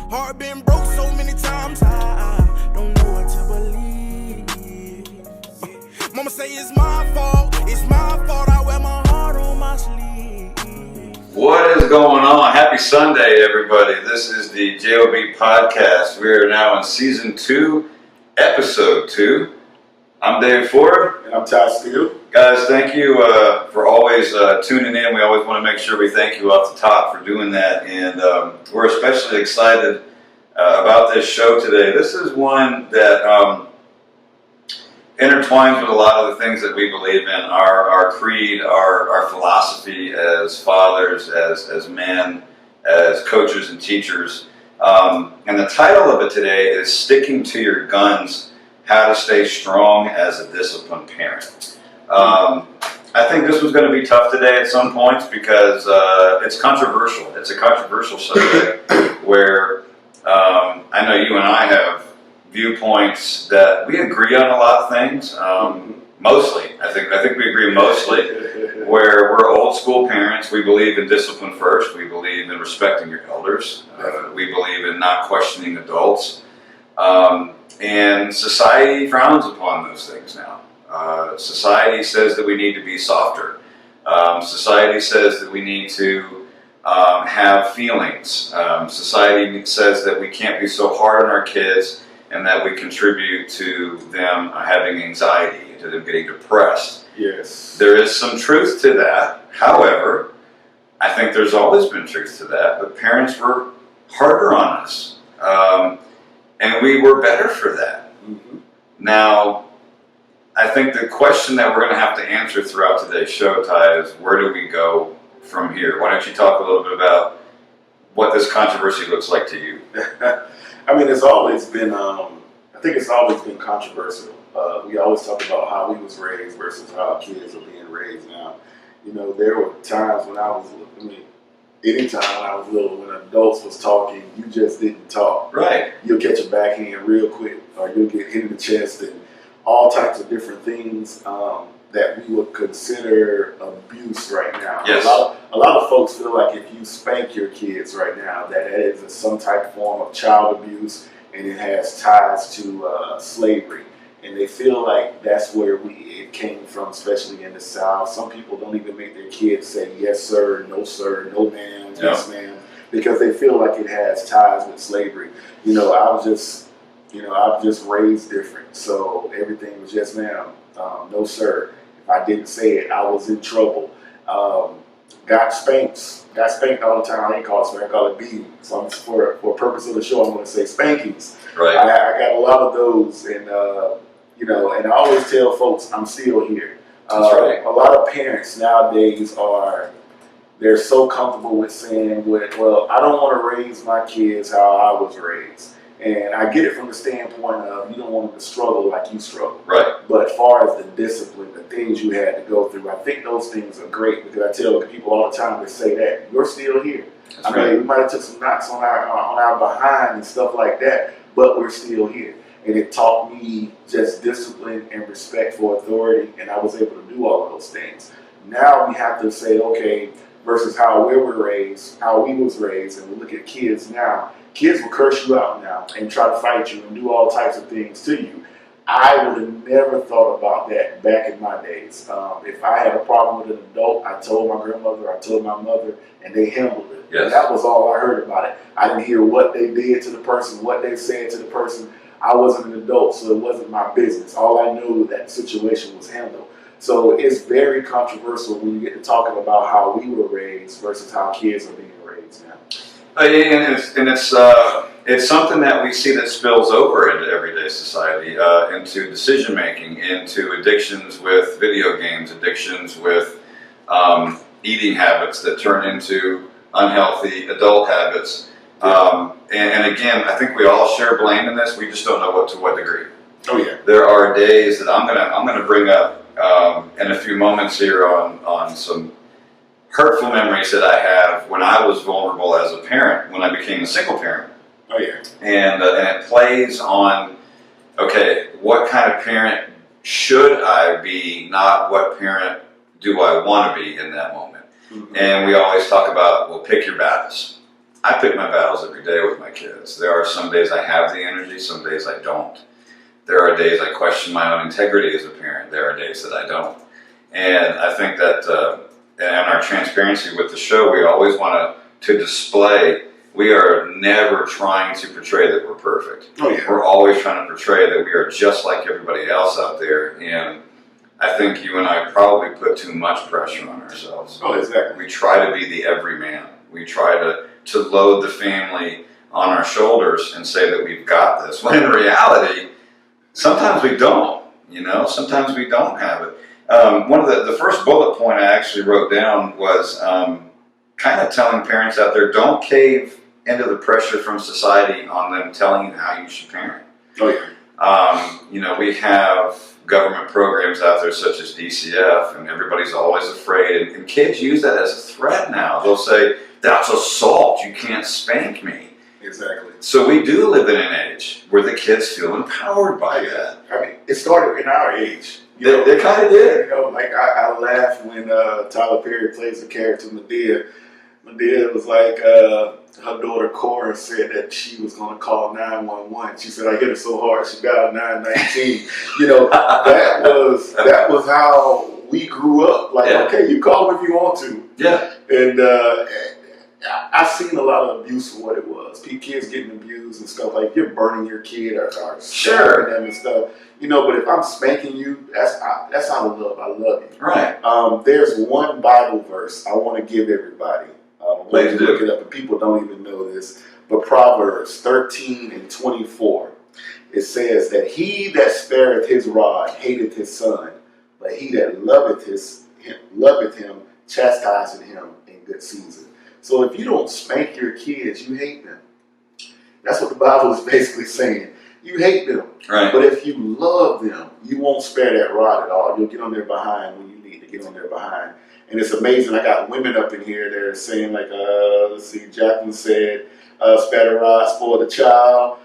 Heart been broke so many times, I don't know what to believe. Mama say it's my fault, I wear my heart on my sleeve. What is going on? Happy Sunday, everybody. This is the J.O.B. podcast. We are now in season 2, episode 2. I'm Dave Ford. And I'm Todd Steele. Guys, thank you for always tuning in. We always want to make sure we thank you off the top for doing that. And we're especially excited about this show today. This is one that intertwines with a lot of the things that we believe in, our creed, our philosophy as fathers, as men, as coaches and teachers. And the title of it today is Sticking to Your Guns, How to Stay Strong as a Disciplined Parent. I think this was going to be tough today at some points because it's controversial. It's a controversial subject where I know you and I have viewpoints that we agree on a lot of things. Mostly, I think we agree mostly. Where we're old school parents, we believe in discipline first. We believe in respecting your elders. We believe in not questioning adults. And society frowns upon those things now. Society says that we need to be softer. Society says that we need to have feelings. Society says that we can't be so hard on our kids and that we contribute to them having anxiety, to them getting depressed. Yes. There is some truth to that. However, I think there's always been truth to that, but parents were harder on us. And we were better for that. Mm-hmm. Now, I think the question that we're going to have to answer throughout today's show, Ty, is where do we go from here? Why don't you talk a little bit about what this controversy looks like to you? I mean, it's always been, I think it's always been controversial. We always talk about how we was raised versus how kids are being raised now. You know, there were times when anytime when I was little, when adults was talking, you just didn't talk. Right. You'll catch a backhand real quick, or you'll get hit in the chest, and all types of different things that we would consider abuse right now. Yes. A lot of folks feel like if you spank your kids right now, that is some type of form of child abuse, and it has ties to slavery. And they feel like that's where it came from, especially in the South. Some people don't even make their kids say yes sir, no ma'am, yes ma'am, because they feel like it has ties with slavery. You know, I was just raised different, so everything was yes ma'am, no sir. If I didn't say it, I was in trouble. Got spanked all the time. I ain't call it spank, I call it beating. So for purpose of the show, I'm going to say spankings. Right. I got a lot of those, and and I always tell folks I'm still here. That's right. A lot of parents nowadays they're so comfortable with saying, well, I don't want to raise my kids how I was raised. And I get it from the standpoint of you don't want them to struggle like you struggle. Right. But as far as the discipline, the things you had to go through, I think those things are great because I tell people all the time that say that, you're still here. That's right. We might have took some knocks on our behind and stuff like that, but we're still here. And it taught me just discipline and respect for authority, and I was able to do all of those things. Now we have to say, okay, versus how we were raised, how we was raised, and we look at kids now. Kids will curse you out now and try to fight you and do all types of things to you. I would have never thought about that back in my days. If I had a problem with an adult, I told my grandmother, I told my mother, and they handled it. Yes. And that was all I heard about it. I didn't hear what they did to the person, what they said to the person. I wasn't an adult, so it wasn't my business. All I knew that situation was handled. So it's very controversial when you get to talking about how we were raised versus how kids are being raised now. It's something that we see that spills over into everyday society, into decision making, into addictions with video games, addictions with eating habits that turn into unhealthy adult habits. And again, I think we all share blame in this. We just don't know to what degree. Oh yeah. There are days that I'm gonna bring up in a few moments here on some hurtful memories that I have when I was vulnerable as a parent, when I became a single parent. Oh yeah. And it plays on, okay, what kind of parent should I be, not what parent do I want to be in that moment. Mm-hmm. And we always talk about, well, pick your battles. I pick my battles every day with my kids. There are some days I have the energy, some days I don't. There are days I question my own integrity as a parent. There are days that I don't. And I think that in our transparency with the show, we always want to display, we are never trying to portray that we're perfect. Oh, yeah. We're always trying to portray that we are just like everybody else out there. And I think you and I probably put too much pressure on ourselves. Oh, exactly. We try to be the everyman. We try to load the family on our shoulders and say that we've got this. When in reality, sometimes we don't. Sometimes we don't have it. One of the first bullet point I actually wrote down was kind of telling parents out there, don't cave into the pressure from society on them telling you how you should parent. Oh, yeah. We have government programs out there such as DCF, and everybody's always afraid. And kids use that as a threat now. They'll say, that's assault. You can't spank me. Exactly. So we do live in an age where the kids feel empowered by that. I mean, it started in our age. They kind of did. Like I laugh when Tyler Perry plays the character Medea. Medea was like, her daughter Cora said that she was going to call 911. She said, I hit her so hard she dialed 919. that was how we grew up. Like, okay, you call them if you want to. Yeah. And I've seen a lot of abuse for what it was. Kids getting abused and stuff, like you're burning your kid or sure them and stuff. But if I'm spanking you, that's out of love. I love you. Right. There's one Bible verse I want to give everybody. Please do. Look it up, and people don't even know this. But Proverbs 13:24, it says that he that spareth his rod hateth his son, but he that loveth him chastiseth him in good season. So if you don't spank your kids, you hate them. That's what the Bible is basically saying. You hate them. Right. But if you love them, you won't spare that rod at all. You'll get on their behind when you need to get on their behind. And it's amazing. I got women up in here that are saying, like, let's see, Jacqueline said, spare the rod, spoil the child.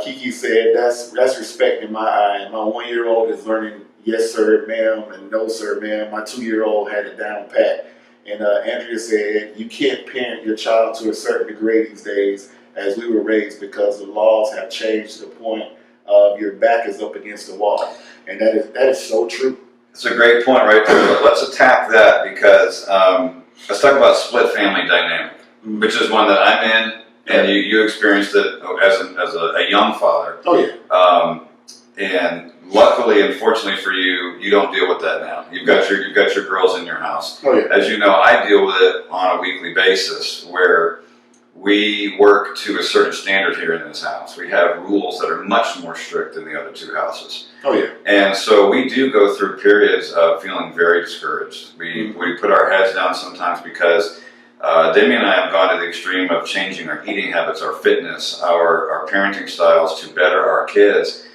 Kiki said, that's respect in my eye. My 1-year-old is learning yes, sir, ma'am, and no, sir, ma'am. My 2-year-old had it down pat. And Andrea said, you can't parent your child to a certain degree these days as we were raised because the laws have changed to the point of your back is up against the wall. And that is so true. It's a great point right there. Let's attack that because let's talk about split family dynamic, which is one that I'm in, and you experienced it as a young father. Oh, yeah. And luckily, unfortunately for you, you don't deal with that now. You've got your girls in your house. Oh, yeah. As you know, I deal with it on a weekly basis where we work to a certain standard here in this house. We have rules that are much more strict than the other two houses. Oh, yeah. And so we do go through periods of feeling very discouraged. We put our heads down sometimes because Demi and I have gone to the extreme of changing our eating habits, our fitness, our parenting styles to better our kids,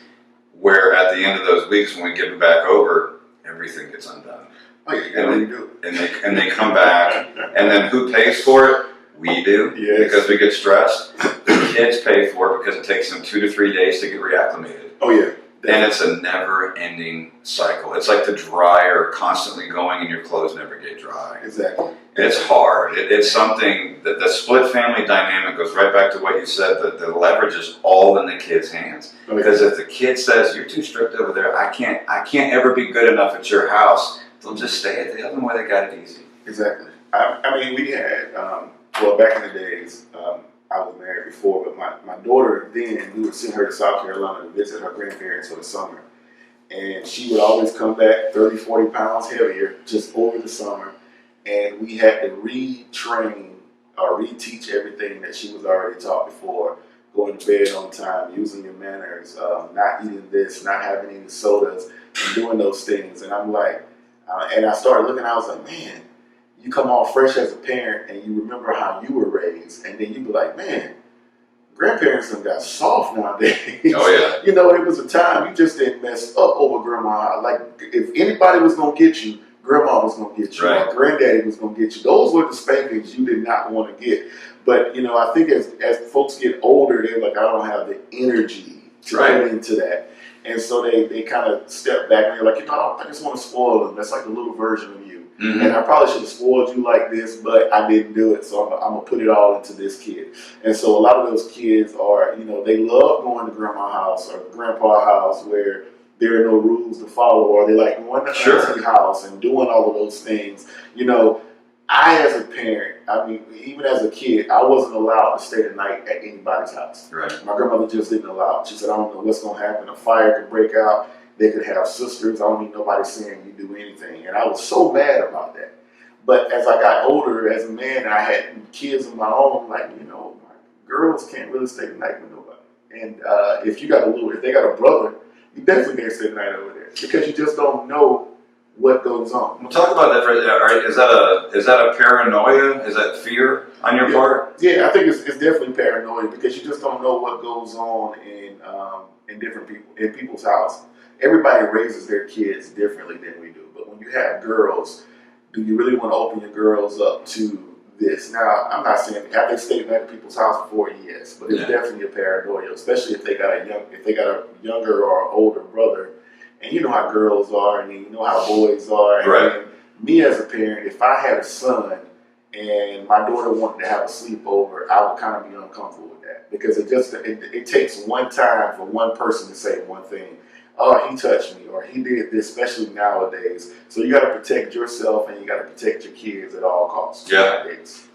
where at the end of those weeks when we give them back over, everything gets undone. Oh, yeah, and they come back, and then who pays for it? We do, because we get stressed. The kids pay for it because it takes them 2 to 3 days to get reacclimated. Oh, yeah. Definitely. And it's a never-ending cycle. It's like the dryer constantly going and your clothes never get dry. Exactly. It's hard. It's something that the split family dynamic goes right back to what you said, that the leverage is all in the kid's hands. Oh, yeah. Because if the kid says, you're too strict over there, I can't ever be good enough at your house, they'll just stay at the other one where they got it easy. Exactly. I mean, we had, back in the days, I was married before, but my daughter then, we would send her to South Carolina to visit her grandparents for the summer. And she would always come back 30, 40 pounds heavier just over the summer. And we had to retrain or reteach everything that she was already taught before. Going to bed on time, using your manners, not eating this, not having any sodas, and doing those things. And I'm like, and I started looking, I was like, man, you come off fresh as a parent and you remember how you were raised, and then you be like, man, grandparents done got soft nowadays. Oh, yeah. It was a time you just didn't mess up over grandma. Like, if anybody was going to get you, grandma was going to get you. Right. Or granddaddy was going to get you. Those were the spankings you did not want to get. But, I think as folks get older, they're like, I don't have the energy to get into that. And so they kind of step back and they're like, I just want to spoil them. That's like a little version of you. Mm-hmm. And I probably should have spoiled you like this, but I didn't do it. So I'm going to put it all into this kid. And so a lot of those kids are, they love going to grandma's house or grandpa's house where there are no rules to follow, or they like going to auntie's house and doing all of those things. I, as a parent, even as a kid, I wasn't allowed to stay the night at anybody's house. Right. My grandmother just didn't allow it. She said, I don't know what's going to happen. A fire could break out. They could have sisters. I don't need nobody saying you do anything. And I was so mad about that. But as I got older, as a man, and I had kids of my own, my girls can't really stay the night with nobody. And if they got a brother, you definitely can't stay the night over there because you just don't know what goes on. We'll talk about that. Right? Is that a paranoia? Is that fear on your part? Yeah, I think it's definitely paranoia because you just don't know what goes on in people's house. Everybody raises their kids differently than we do. But when you have girls, do you really want to open your girls up to this? Now, I'm not saying have they stayed at people's house before, yes, but it's definitely a paranoia, especially if they got a younger or older brother. And you know how girls are, and you know how boys are. And right. Me as a parent, if I had a son and my daughter wanted to have a sleepover, I would kind of be uncomfortable with that because it takes one time for one person to say one thing. Oh, he touched me, or he did this, especially nowadays. So you got to protect yourself and you got to protect your kids at all costs. Yeah. Nowadays.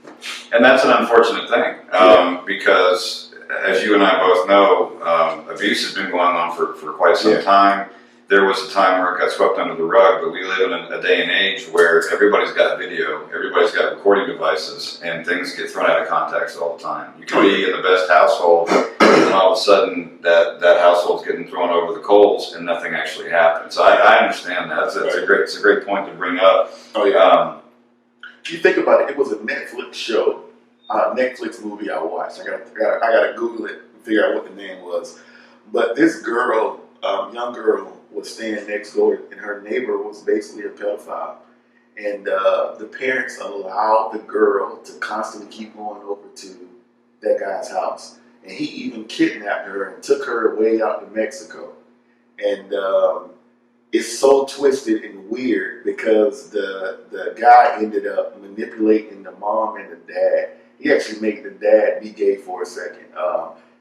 And that's an unfortunate thing because, as you and I both know, abuse has been going on for quite some time. There was a time where it got swept under the rug, but we live in a day and age where everybody's got video, everybody's got recording devices, and things get thrown out of context all the time. You can be in the best household, and all of a sudden that household's getting thrown over the coals, and nothing actually happens. So I understand that. It's a great point to bring up. Oh yeah. You think about it. It was a Netflix show, Netflix movie I watched. I gotta Google it and figure out what the name was. But this girl, young girl, was staying next door, and her neighbor was basically a pedophile. And the parents allowed the girl to constantly keep going over to that guy's house. And he even kidnapped her and took her way out to Mexico. And it's so twisted and weird because the guy ended up manipulating the mom and the dad. He actually made the dad be gay for a second.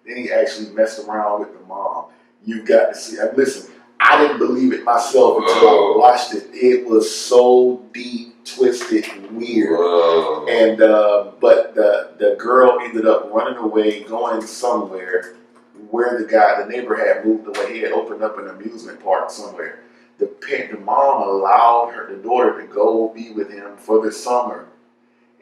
Then he actually messed around with the mom. You've got to see. Listen, I didn't believe it myself until I watched it. It was so deep, twisted, and weird. Whoa. And but the girl ended up running away, going somewhere where the neighbor had moved away. He had opened up an amusement park somewhere. The mom allowed the daughter to go be with him for the summer.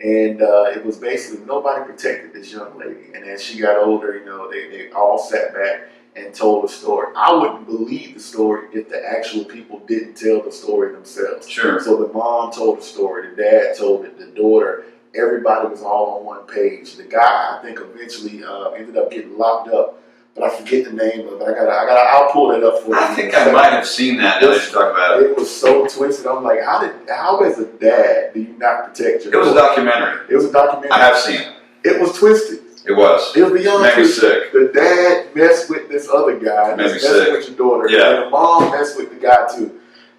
And it was basically nobody protected this young lady. And as she got older, they all sat back and told the story. I wouldn't believe the story if the actual people didn't tell the story themselves. Sure. So the mom told the story, the dad told it, the daughter, everybody was all on one page. The guy, I think, eventually ended up getting locked up, but I forget the name of it. I'll pull it up for you. I think I might have seen that. Now that you talk about it. It was so twisted. I'm like, how as a dad do you not protect your It was a daughter? documentary. It was a documentary. I have seen it. It was twisted. It was. It was beyond Made me twisted. sick. The dad messed with this other guy, Made me messing sick. with your daughter, Yeah. and the mom messed with the guy too.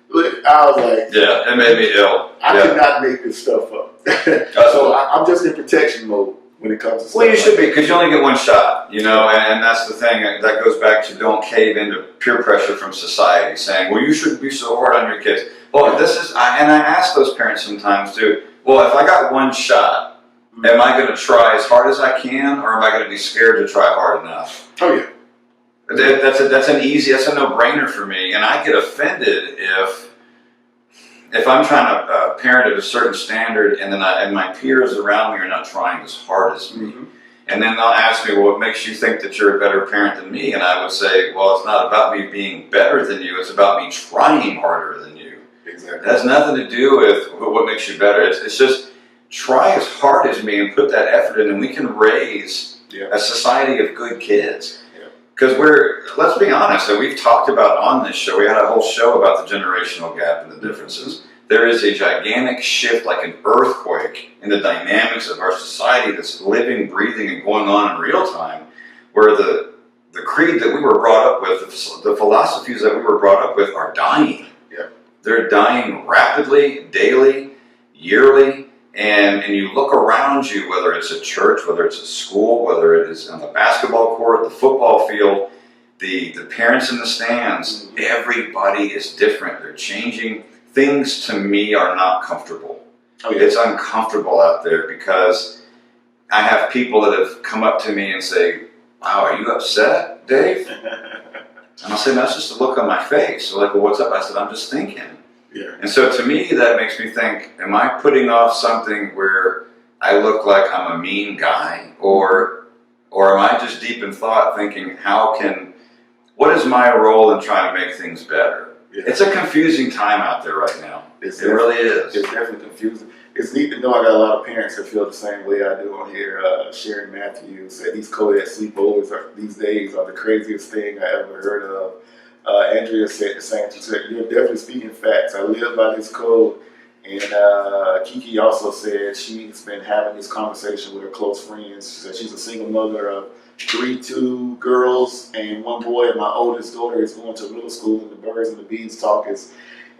Look, I was like, Yeah, it made me ill. I could not make this stuff up. So I'm just in protection mode when it comes to stuff. Well, you should like be, because you only get one shot, and that's the thing. That goes back to don't cave into peer pressure from society, saying, well, you shouldn't be so hard on your kids. Well, I ask those parents sometimes too, well, if I got one shot, am I going to try as hard as I can, or am I going to be scared to try hard enough? Oh yeah. That's a no-brainer for me, and I get offended if I'm trying to parent at a certain standard, and my peers around me are not trying as hard as me. Mm-hmm. And then they'll ask me, well, what makes you think that you're a better parent than me? And I would say, well, it's not about me being better than you, it's about me trying harder than you. Exactly. It has nothing to do with what makes you better. It's just try as hard as me and put that effort in, and we can raise a society of good kids. Because let's be honest, and we've talked about on this show, we had a whole show about the generational gap and the differences. There is a gigantic shift, like an earthquake, in the dynamics of our society that's living, breathing, and going on in real time, where the creed that we were brought up with, the philosophies that we were brought up with are dying. Yeah. They're dying rapidly, daily, yearly. And you look around you, whether it's a church, whether it's a school, whether it is on the basketball court, the football field, the parents in the stands, everybody is different. They're changing. Things to me are not comfortable. Oh, yeah. It's uncomfortable out there because I have people that have come up to me and say, "Wow, are you upset, Dave?" And I'll say, "That's just a look on my face." They're like, "Well, what's up?" I said, "I'm just thinking." Yeah. And so to me, that makes me think, am I putting off something where I look like I'm a mean guy? Or am I just deep in thought thinking, what is my role in trying to make things better? Yeah. It's a confusing time out there right now. It really is. It's definitely confusing. It's neat to know I got a lot of parents that feel the same way I do on here. Sharon Matthews said these co-ed sleepovers these days are the craziest thing I ever heard of. Andrea said the same. She said, "You're definitely speaking facts. I live by this code." And Kiki also said she's been having this conversation with her close friends. She said she's a single mother of 2 girls and 1 boy. And my oldest daughter is going to middle school, and the birds and the bees talk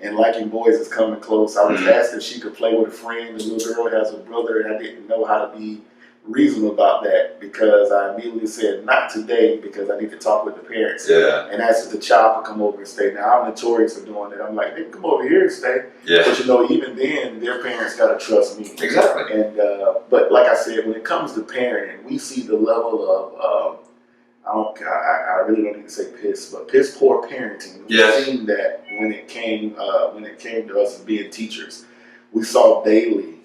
and liking boys is coming close. I was asked if she could play with a friend. The little girl has a brother, and I didn't know how to be reasonable about that because I immediately said, "Not today," because I need to talk with the parents. Yeah. And asked if the child could come over and stay. Now, I'm notorious for doing that. I'm like, "They can come over here and stay." Yeah. But even then, their parents got to trust me. Exactly. And but like I said, when it comes to parenting, we see the level of I really don't need to say piss poor parenting. Yes. We've seen that when it came to us being teachers. We saw daily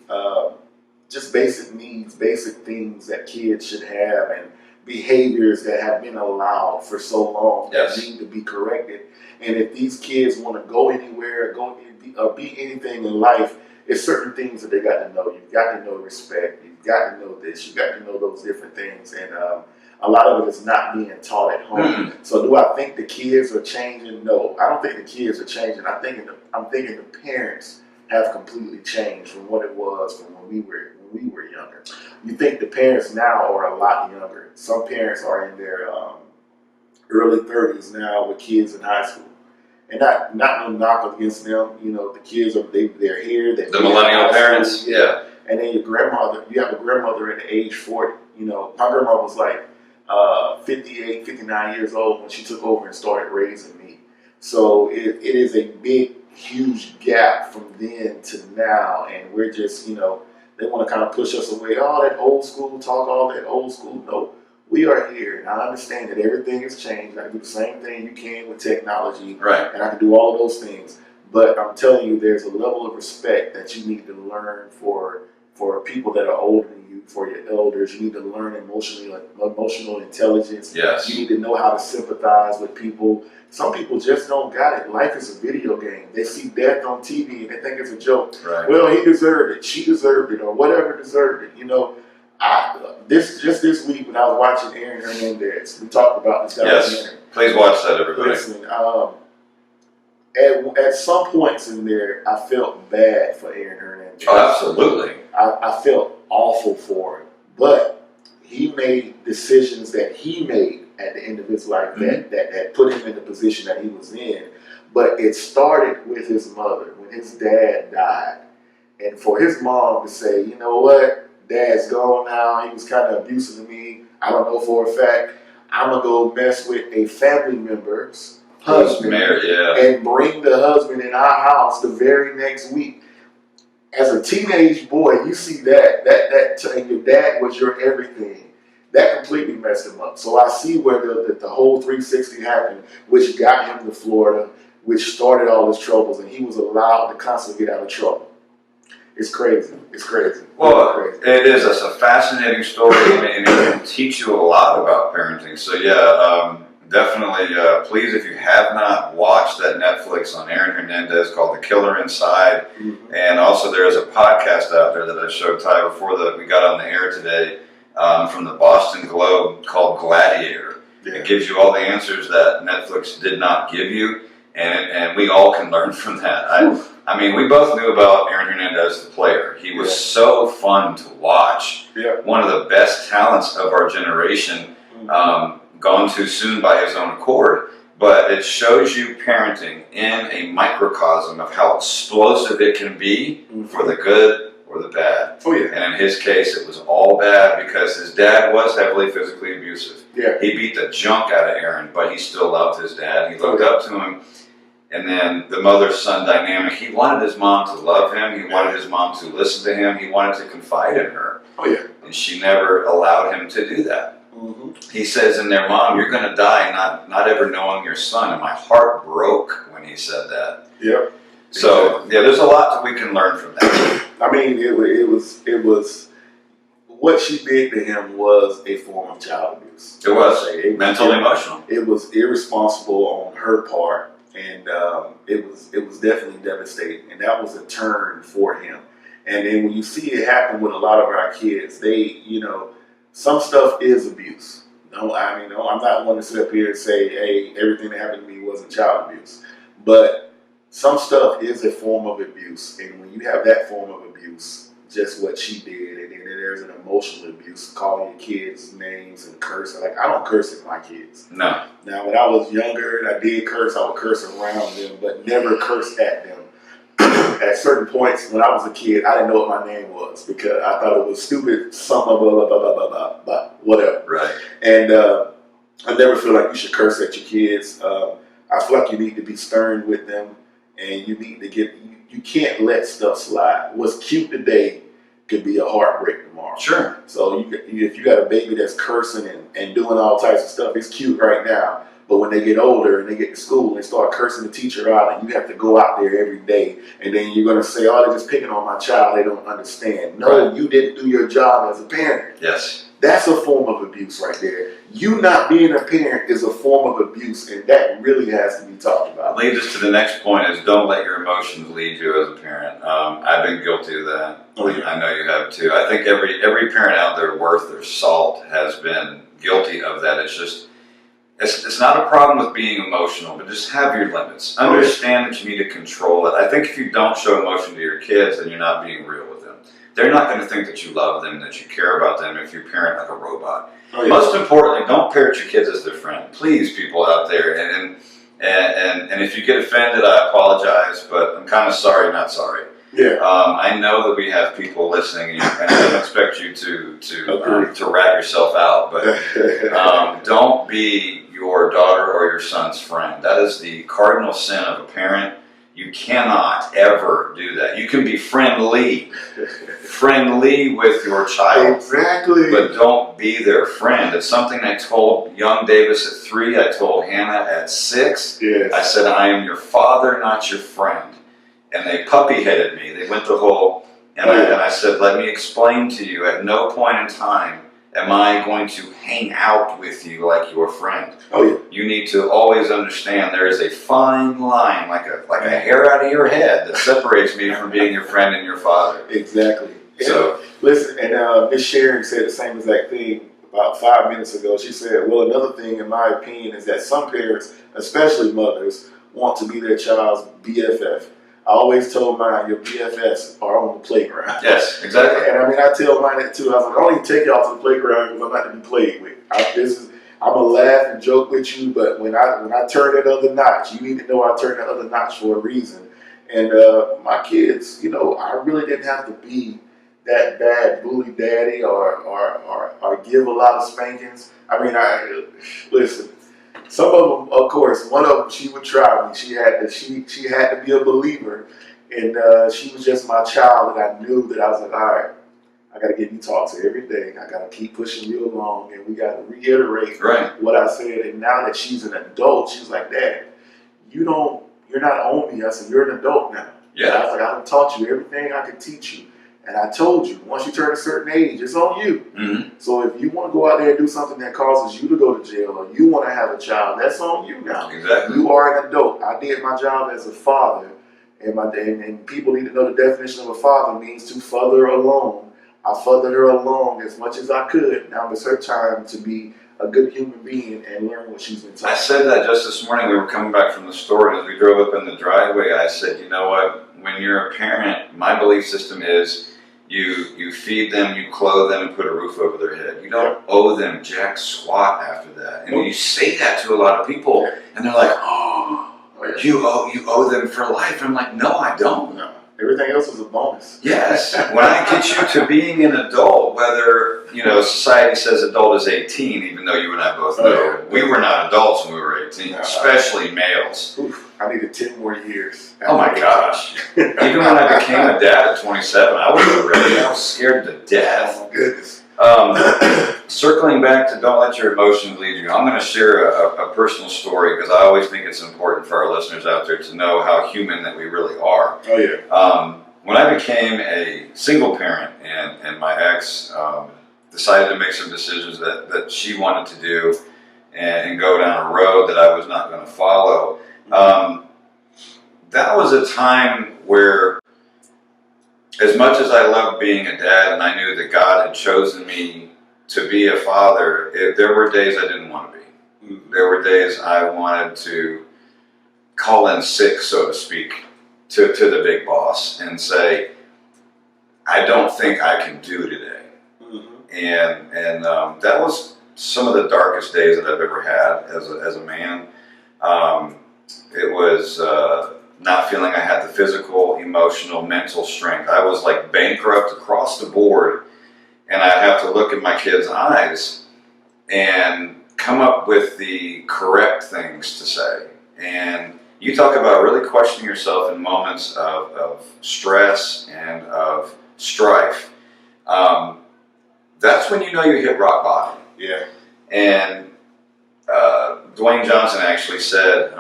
just basic needs, basic things that kids should have, and behaviors that have been allowed for so long that need to be corrected. And if these kids want to go anywhere, be anything in life, it's certain things that they got to know. You've got to know respect. You've got to know this. You've got to know those different things. And a lot of it is not being taught at home. So do I think the kids are changing? No, I don't think the kids are changing. I'm thinking the parents have completely changed from what it was from when we were younger. You think the parents now are a lot younger. Some parents are in their early 30s now with kids in high school. And not no knock against them. The kids they're here. The millennial parents, yeah. And then you have a grandmother at the age 40. My grandma was like 58, 59 years old when she took over and started raising me. So it is a big, huge gap from then to now, and we're just, they want to kind of push us away. All that old school talk, all that old school. No, we are here, and I understand that everything has changed. I can do the same thing you can with technology, right? And I can do all of those things. But I'm telling you, there's a level of respect that you need to learn for people that are older than you, for your elders. You need to learn emotional intelligence. Yes. You need to know how to sympathize with people. Some people just don't got it. Life is a video game. They see death on TV and they think it's a joke. Right. Well, he deserved it. She deserved it, or whatever deserved it. This week when I was watching Aaron Hernandez, we talked about this documentary. Yes. Please watch that, everybody. Listen, at some points in there, I felt bad for Aaron Hernandez. Oh, absolutely. I felt awful for him, but he made decisions that he made at the end of his life that put him in the position that he was in. But it started with his mother when his dad died, and for his mom to say, "You know what, Dad's gone now. He was kind of abusive to me. I don't know for a fact. I'm gonna go mess with a family member's husband and bring the husband in our house the very next week." As a teenage boy, you see that and your dad was your everything. That completely messed him up. So I see where the whole 360 happened, which got him to Florida, which started all his troubles, and he was allowed to constantly get out of trouble. It's crazy. It's crazy. Well, it is. It's a fascinating story, and it can teach you a lot about parenting. So definitely, please, if you have not watched that Netflix on Aaron Hernandez called The Killer Inside, and also there is a podcast out there that I showed Ty before we got on the air today from the Boston Globe called Gladiator. Yeah. It gives you all the answers that Netflix did not give you, and we all can learn from that. I mean, we both knew about Aaron Hernandez, the player. He was so fun to watch. Yeah. One of the best talents of our generation. Gone too soon by his own accord, but it shows you parenting in a microcosm of how explosive it can be for the good or the bad. Oh yeah. And in his case, it was all bad because his dad was heavily physically abusive. Yeah. He beat the junk out of Aaron, but he still loved his dad. He looked up to him. And then the mother-son dynamic, he wanted his mom to love him. He wanted his mom to listen to him. He wanted to confide in her. Oh yeah. And she never allowed him to do that. He says in there, Mom, you're going to die not ever knowing your son. And my heart broke when he said that. Yep. So, yeah, there's a lot that we can learn from that. I mean, it was what she did to him was a form of child abuse. It was mental, emotional. It was irresponsible on her part, and it was definitely devastating. And that was a turn for him. And then when you see it happen with a lot of our kids, they, some stuff is abuse. No, I'm not one to sit up here and say, hey, everything that happened to me wasn't child abuse. But some stuff is a form of abuse. And when you have that form of abuse, just what she did, and then there's an emotional abuse, calling your kids names and cursing. Like, I don't curse at my kids. No. Now, when I was younger and I did curse, I would curse around them, but never curse at them. At certain points when I was a kid, I didn't know what my name was because I thought it was stupid, something, blah, blah, blah, blah, blah, blah, blah, whatever. Right. And I never feel like you should curse at your kids. I feel like you need to be stern with them, and you need to you can't let stuff slide. What's cute today could be a heartbreak tomorrow. Sure. So if you got a baby that's cursing and doing all types of stuff, it's cute right now. But when they get older and they get to school and they start cursing the teacher out, and you have to go out there every day, and then you're going to say, oh, they're just picking on my child, they don't understand. No, you didn't do your job as a parent. Yes. That's a form of abuse right there. You not being a parent is a form of abuse, and that really has to be talked about. Leads us to the next point is don't let your emotions lead you as a parent. I've been guilty of that. Oh, yeah. I know you have too. I think every parent out there worth their salt has been guilty of that. It's just, it's not a problem with being emotional, but just have your limits. Understand that you need to control it. I think if you don't show emotion to your kids, then you're not being real with them. They're not going to think that you love them, that you care about them if you parent like a robot. Oh, yeah. Most importantly, don't parent your kids as their friend. Please, people out there. And if you get offended, I apologize, but I'm kind of sorry, not sorry. Yeah. I know that we have people listening, and I don't expect you to rat yourself out, but don't be your daughter or your son's friend. That is the cardinal sin of a parent. You cannot ever do that. You can be friendly with your child. Exactly. But don't be their friend. It's something I told young Davis at 3. I told Hannah at 6. Yes. I said, I am your father, not your friend. And they puppy-headed me. They went the whole, and I said, let me explain to you, at no point in time am I going to hang out with you like your friend. Oh, yeah. You need to always understand there is a fine line, like a hair out of your head, that separates me from being your friend and your father. Exactly. So listen, and Miss Sharon said the same exact thing about 5 minutes ago. She said, well, another thing, in my opinion, is that some parents, especially mothers, want to be their child's BFF. I always told mine, your BFFs are on the playground. Yes, exactly. And I mean, I tell mine that too. I was like, I don't even take y'all to the playground because I'm not to be played with. I'm gonna laugh and joke with you, but when I turn that other notch, you need to know I turn that other notch for a reason. And my kids, I really didn't have to be that bad bully daddy or give a lot of spankings. I mean, listen. Some of them, of course, one of them, she would try me. She had to be a believer, and she was just my child, and I knew that I was like, all right, I got to give you talks every day. I got to keep pushing you along, and we got to reiterate what I said. And now that she's an adult, she's like, Dad, you're not on me. I said, you're an adult now. Yeah. I was like, I taught you everything I could teach you. And I told you, once you turn a certain age, it's on you. Mm-hmm. So if you want to go out there and do something that causes you to go to jail, or you want to have a child, that's on you now. Exactly. You are an adult. I did my job as a father, and people need to know the definition of a father means to father alone. I fathered her along as much as I could. Now it's her time to be a good human being and learn what she's been taught. I said that just this morning. We were coming back from the store, and as we drove up in the driveway, I said, you know what? When you're a parent, my belief system is you feed them, you clothe them, and put a roof over their head. You don't owe them jack squat after that. And you say that to a lot of people, and they're like, you owe them for life. I'm like, no, I don't. Everything else is a bonus. Yes. When I get you to being an adult, whether, society says adult is 18, even though you and I both know we were not adults when we were 18, especially males. Oof, I needed 10 more years. Oh my gosh. Even when I became a dad at 27, I wasn't ready. I was scared to death. Oh my goodness. Circling back to don't let your emotions lead you, I'm going to share a personal story because I always think it's important for our listeners out there to know how human that we really are. Oh yeah. When I became a single parent and my ex decided to make some decisions that she wanted to do and go down a road that I was not going to follow, that was a time where, as much as I loved being a dad and I knew that God had chosen me to be a father, there were days I didn't want to be. Mm-hmm. There were days I wanted to call in sick, so to speak, to the big boss and say, I don't think I can do today. Mm-hmm. And that was some of the darkest days that I've ever had as a man. It was not feeling I had the physical, emotional, mental strength. I was like bankrupt across the board, and I'd have to look in my kids' eyes and come up with the correct things to say. And you talk about really questioning yourself in moments of stress and of strife. That's when you know you hit rock bottom. Yeah. And Dwayne Johnson actually said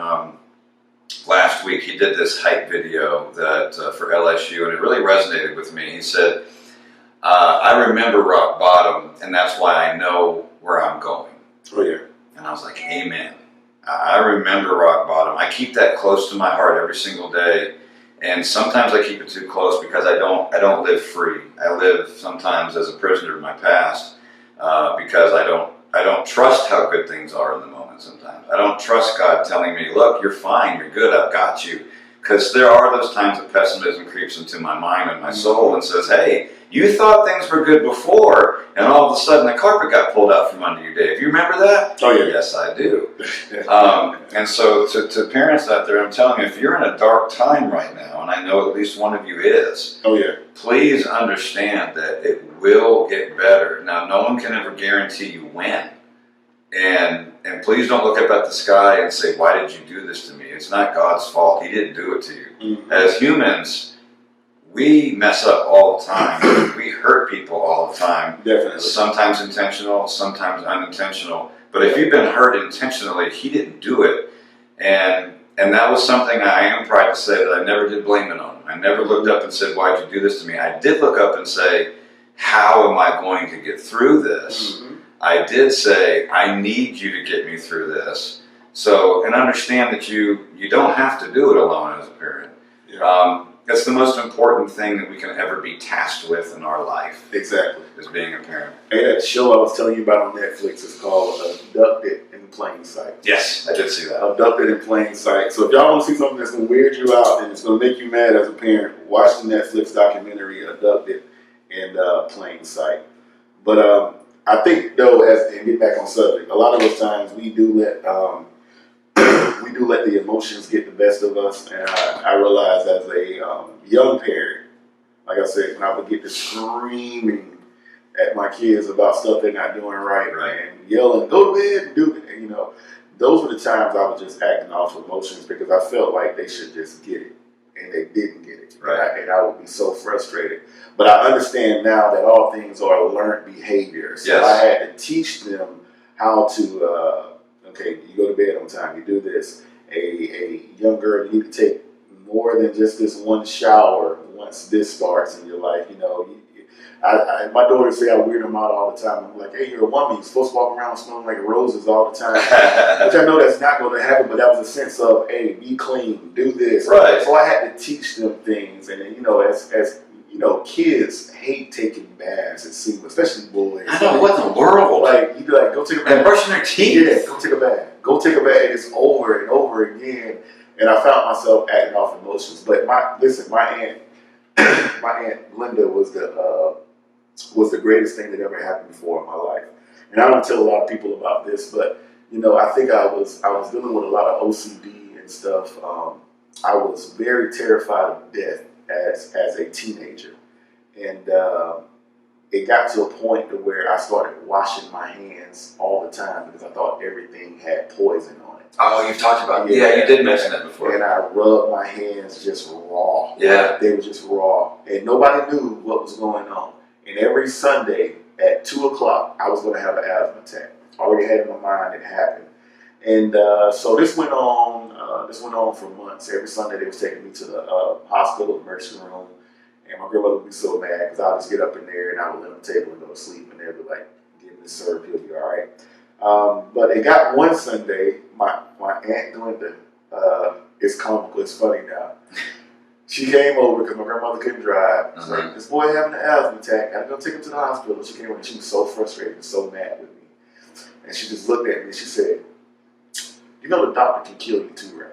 last week, he did this hype video that for LSU, and it really resonated with me. He said, I remember rock bottom, and that's why I know where I'm going. Oh yeah. And I was like, amen. I remember rock bottom. I keep that close to my heart every single day. And sometimes I keep it too close because I don't live free. I live sometimes as a prisoner of my past because I don't trust how good things are in the moment sometimes. I don't trust God telling me, look, you're fine, you're good, I've got you. Because there are those times that pessimism creeps into my mind and my soul and says, hey, you thought things were good before, and all of a sudden the carpet got pulled out from under you, Dave. You remember that? Oh, yeah. Yes, I do. And so to parents out there, I'm telling you, if you're in a dark time right now, and I know at least one of you is, oh, yeah. please understand that it will get better. Now, no one can ever guarantee you when. And please don't look up at the sky and say, why did you do this to me? It's not God's fault. He didn't do it to you. Mm-hmm. As humans, we mess up all the time. We hurt people all the time. Definitely. Sometimes intentional, sometimes unintentional. But if you've been hurt intentionally, he didn't do it. And that was something I am proud to say that I never did blame it on him. I never looked up and said, why'd you do this to me? I did look up and say, how am I going to get through this? Mm-hmm. I did say, I need you to get me through this. So, and understand that you don't have to do it alone as a parent. Yeah. That's the most important thing that we can ever be tasked with in our life. Exactly. Is being a parent. Hey, that show I was telling you about on Netflix is called Abducted in Plain Sight. Yes, I did see that. Abducted in Plain Sight. So if y'all want to see something that's going to weird you out and it's going to make you mad as a parent, watch the Netflix documentary Abducted in Plain Sight. But I think, though, and get back on subject, a lot of those times we do let the emotions get the best of us, and I realized as a young parent, like I said, when I would get to screaming at my kids about stuff they're not doing right, and yelling, go to bed and do it, and, those were the times I was just acting off emotions because I felt like they should just get it, and they didn't get it, and I would be so frustrated. But I understand now that all things are learned behavior, so I had to teach them how to, okay, you go to bed on time, you do this. A young girl, you need to take more than just this one shower once this starts in your life. My daughter say I weird them out all the time. I'm like, hey, you're a woman. You're supposed to walk around smelling like roses all the time. Which I know that's not going to happen, but that was a sense of, hey, be clean, do this. Right. So I had to teach them things. And then, as kids hate taking baths, it seems, especially boys. I know, what in the world? Like, you'd be like, go take a bath. And brushing their teeth. Yeah, go take a bath. Go take a bath. And it's over and over again. And I found myself acting off emotions. But my aunt Linda was the greatest thing that ever happened before in my life. And I don't tell a lot of people about this, but I think I was dealing with a lot of OCD and stuff. I was very terrified of death as a teenager, and it got to a point to where I started washing my hands all the time because I thought everything had poison on it. Oh, you've talked about yeah, you did mention that before. And I rubbed my hands just raw. Yeah. They were just raw. And nobody knew what was going on. And every Sunday at 2 o'clock, I was going to have an asthma attack. I already had it in my mind it happened. And so this went on for months. Every Sunday they was taking me to the hospital emergency room. And my grandmother would be so mad because I would just get up in there and I would lay on the table and go to sleep. And they'd be like, give him this syrup, he'll be all right. But it got one Sunday, my Aunt Glenda, it's comical, it's funny now. She came over because my grandmother couldn't drive. She's like, this boy having an asthma attack. I gotta go take him to the hospital. She came over and she was so frustrated and so mad with me. And she just looked at me and she said, you know the doctor can kill you too, right?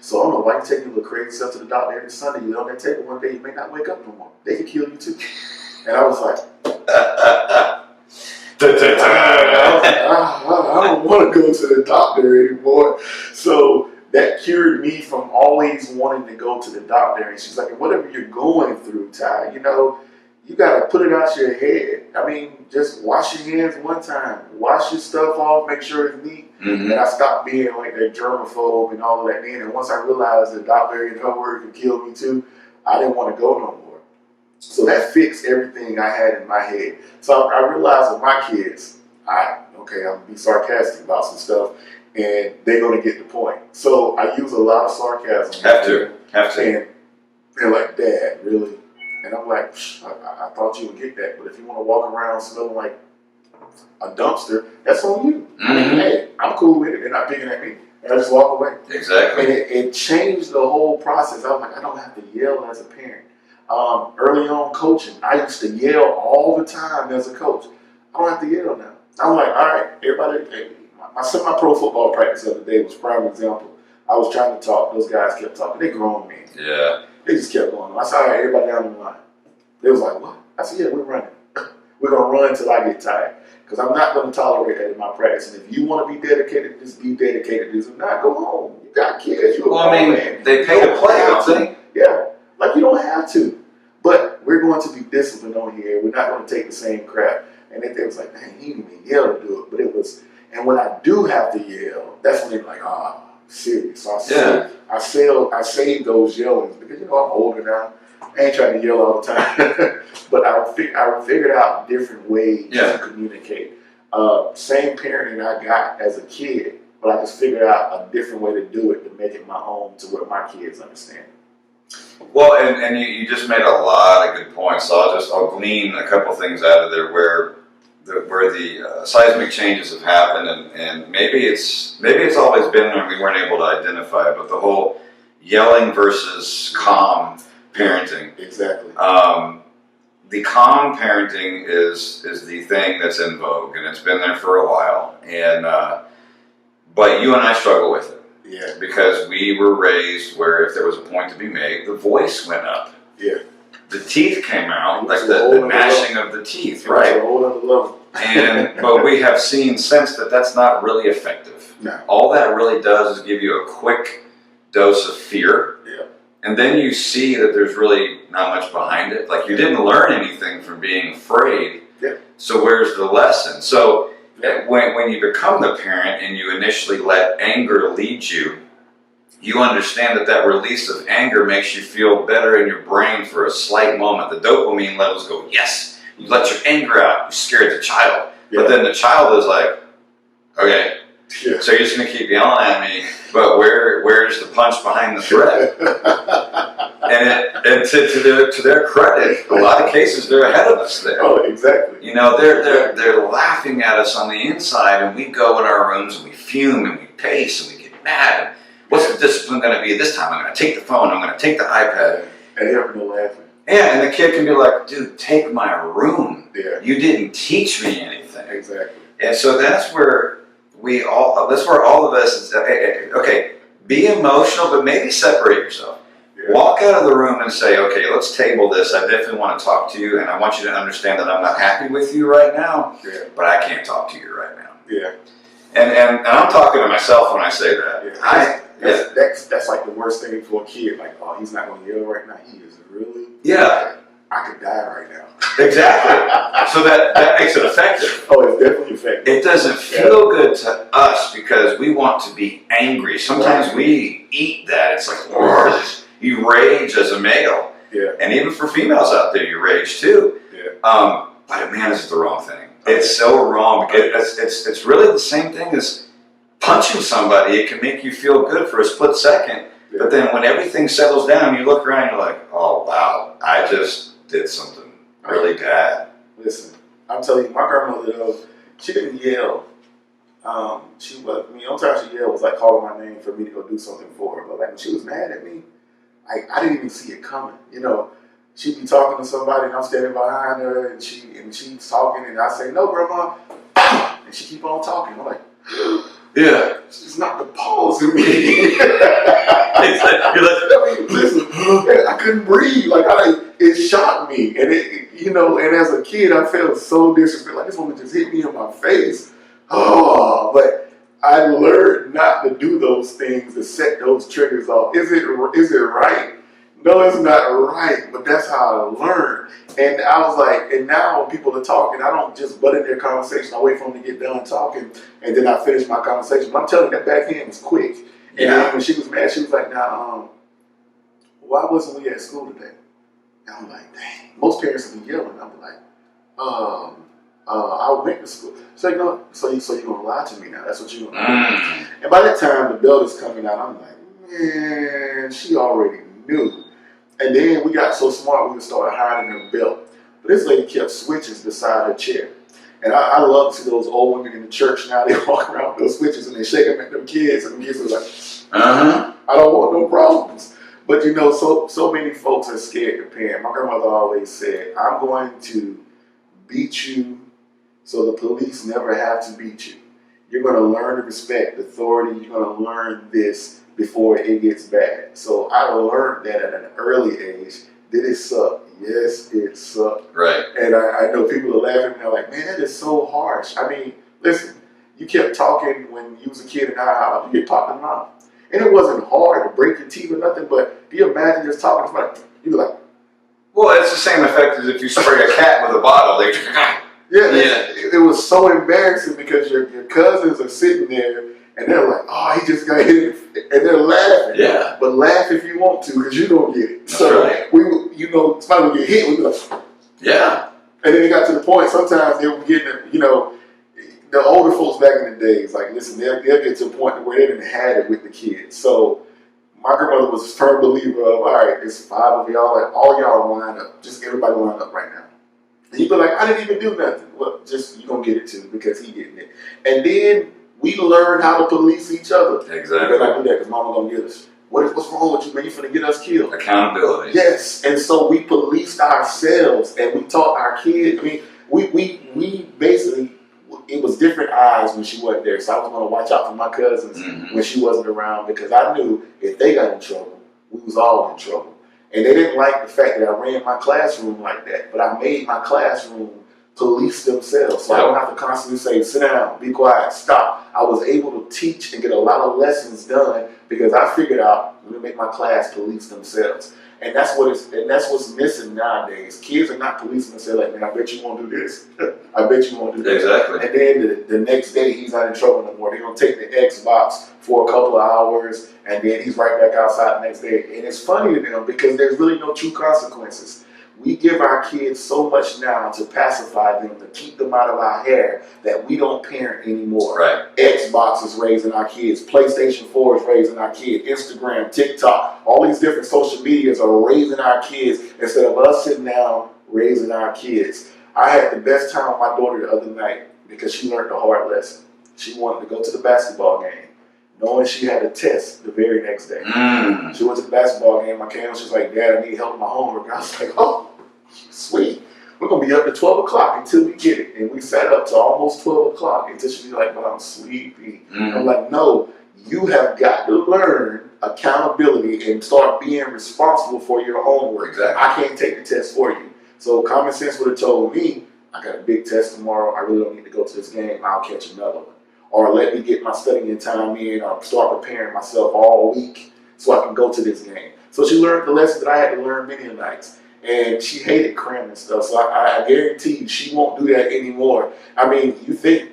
So I don't know why you taking your little crazy self to the doctor every Sunday. You lay on that table one day, you may not wake up no more. They can kill you too. And I was like, I don't want to go to the doctor anymore. So that cured me from always wanting to go to the doctor. And she's like, whatever you're going through, Ty, you know, you got to put it out your head. I mean, just wash your hands one time. Wash your stuff off, make sure it's neat. Mm-hmm. And I stopped being like that germaphobe and all of that. And once I realized the doctor and her word could kill me too, I didn't want to go no more. So that fixed everything I had in my head. So I realized with my kids, I'm going to be sarcastic about some stuff, and they're going to get the point. So I use a lot of sarcasm. Have to. And they're like, Dad, really? And I'm like, I thought you would get that, but if you want to walk around smelling like a dumpster, that's on you. Mm-hmm. Hey, I'm cool with it. They're not picking at me. And I just walk away. Exactly. And it changed the whole process. I was like, I don't have to yell as a parent. Early on coaching, I used to yell all the time as a coach. I don't have to yell now. I'm like, all right, everybody. My semi-pro football practice the other day was a prime example. I was trying to talk. Those guys kept talking. They grown men. Yeah. They just kept going on. I said, all right, everybody down the line. They was like, what? I said, yeah, we're running. We're going to run until I get tired. Because I'm not going to tolerate that in my practice. And if you want to be dedicated, just be dedicated. If not, go home. You got kids. You're a grown man. They pay to play, don't they? Yeah. Like, you don't have to. But we're going to be disciplined on here. We're not going to take the same crap. And then they was like, man, he didn't even yell to do it. But it was, and when I do have to yell, that's when they're like, serious. So I save those yellings because, you know, I'm older now. I ain't trying to yell all the time. But I figured out different ways to communicate. Same parenting I got as a kid, but I just figured out a different way to do it to make it my own to where my kids understand. Well, and you just made a lot of good points. So I'll glean a couple things out of there where the seismic changes have happened, and maybe it's always been there and we weren't able to identify it. But the whole yelling versus calm parenting. Exactly. The calm parenting is the thing that's in vogue, and it's been there for a while. And but you and I struggle with it. Yeah. Because we were raised where if there was a point to be made, the voice went up. Yeah. The teeth came out, like the gnashing of the teeth, right? A whole other level. But we have seen since that that's not really effective. No. All that really does is give you a quick dose of fear. Yeah. And then you see that there's really not much behind it. Like you didn't learn anything from being afraid. Yeah. So where's the lesson? So when you become the parent and you initially let anger lead you, you understand that release of anger makes you feel better in your brain for a slight moment. The dopamine levels go, yes, you let your anger out, you scared the child. Yeah. But then the child is like, okay, so you're just going to keep yelling at me, but where's the punch behind the threat? and to their credit, a lot of cases they're ahead of us there. Oh, exactly. You know, they're laughing at us on the inside, and we go in our rooms and we fume and we pace and we get mad. And what's the discipline going to be this time? I'm going to take the phone. I'm going to take the iPad. And they're up there laughing. Yeah, and the kid can be like, dude, take my room. Yeah. You didn't teach me anything. Exactly. And so that's where all of us, okay, be emotional, but maybe separate yourself. Yeah. Walk out of the room and say, okay, let's table this. I definitely want to talk to you, and I want you to understand that I'm not happy with you right now, but I can't talk to you right now. Yeah. And I'm talking to myself when I say that. That's like the worst thing for a kid. Like, oh, he's not going to yell right now. He is really. Yeah. I could die right now. Exactly. So that makes it effective. Oh, it's definitely effective. It doesn't feel good to us because we want to be angry. Sometimes we eat that. It's like, you rage as a male. Yeah. And even for females out there, you rage too. Yeah. But man, it's the wrong thing. It's so wrong. It's really the same thing as punching somebody. It can make you feel good for a split second. Yeah. But then when everything settles down, you look around, you're like, oh, wow, I just did something really bad. Listen, I'm telling you, my grandmother, though, she didn't yell. Sometimes she yelled was like calling my name for me to go do something for her. But like when she was mad at me, I didn't even see it coming. You know, she'd be talking to somebody and I'm standing behind her and she's talking and I say, no, grandma, and she keep on talking. I'm like, yeah. She's not the pause in me. Listen, I couldn't breathe. It shocked me. And and as a kid, I felt so disrespectful. Like, this woman just hit me in my face. Oh, but I learned not to do those things to set those triggers off. Is it right? No, it's not right, but that's how I learned. And I was like, and now when people are talking, I don't just butt in their conversation. I wait for them to get done talking, and then I finish my conversation. But I'm telling you, that backhand was quick. And then when she was mad, she was like, now, why wasn't we at school today? And I'm like, dang, most parents would be yelling. I'm like, I went to school. So you're gonna lie to me now? That's what you're gonna do. And by that time, the belt is coming out. I'm like, man, she already knew. And then we got so smart, we started hiding her belt. But this lady kept switches beside her chair. And I love to see those old women in the church now. They walk around with those switches and they shake them at them kids. And the kids are like, I don't want no problems. But so many folks are scared to parent. My grandmother always said, I'm going to beat you so the police never have to beat you. You're going to learn to respect authority. You're going to learn this before it gets bad. So I learned that at an early age. Did it suck? Yes, it sucked. Right. And I know people are laughing and they're like, man, that is so harsh. I mean, listen, you kept talking when you was a kid in our house, you get popped in the mouth. And it wasn't hard to break your teeth or nothing, but do you imagine just talking to somebody, you like, well, it's the same effect as if you spray a cat with a bottle. It was so embarrassing because your cousins are sitting there and they're like, oh, he just got hit. And they're laughing. Yeah. But laugh if you want to because you don't get it. That's right. Somebody would get hit. We'd be like, yeah. And then it got to the point, sometimes they were getting, the older folks back in the days, like, listen, they'll get to a point where they didn't have it with the kids. So my grandmother was a firm believer of, all right, it's 5 of y'all, like, all y'all line up. Just everybody line up right now. And you'd be like, I didn't even do nothing. Well, just, you're going to get it too because he getting it. And then we learned how to police each other. Exactly. We better not do that because mama going to get us. What's wrong with you, man? You finna get us killed. Accountability. Yes. And so we policed ourselves and we taught our kids. I mean, we basically, it was different eyes when she wasn't there. So I was going to watch out for my cousins when she wasn't around because I knew if they got in trouble, we was all in trouble. And they didn't like the fact that I ran my classroom like that. But I made my classroom police themselves. So I don't have to constantly say, sit down, be quiet, stop. I was able to teach and get a lot of lessons done because I figured out, let me make my class police themselves. And that's what's missing nowadays. Kids are not policing themselves like, man, I bet you won't do this. I bet you won't do that. Exactly. And then the next day, he's not in trouble no more. They're going to take the Xbox for a couple of hours, and then he's right back outside the next day. And it's funny to them because there's really no true consequences. We give our kids so much now to pacify them, to keep them out of our hair, that we don't parent anymore. Right. Xbox is raising our kids. PlayStation 4 is raising our kids. Instagram, TikTok, all these different social medias are raising our kids instead of us sitting down raising our kids. I had the best time with my daughter the other night because she learned a hard lesson. She wanted to go to the basketball game, knowing she had a test the very next day. She went to the basketball game. I came and she was like, Dad, I need help with my homework. I was like, oh, sweet. We're going to be up to 12 o'clock until we get it. And we sat up to almost 12 o'clock until she was like, but I'm sleepy. I'm like, no, you have got to learn accountability and start being responsible for your homework. Exactly. I can't take the test for you. So common sense would have told me, I got a big test tomorrow. I really don't need to go to this game. I'll catch another one. or let me get my studying time in, or start preparing myself all week so I can go to this game. So she learned the lesson that I had to learn many nights. And she hated cramming stuff. So I guarantee you she won't do that anymore. I mean, you think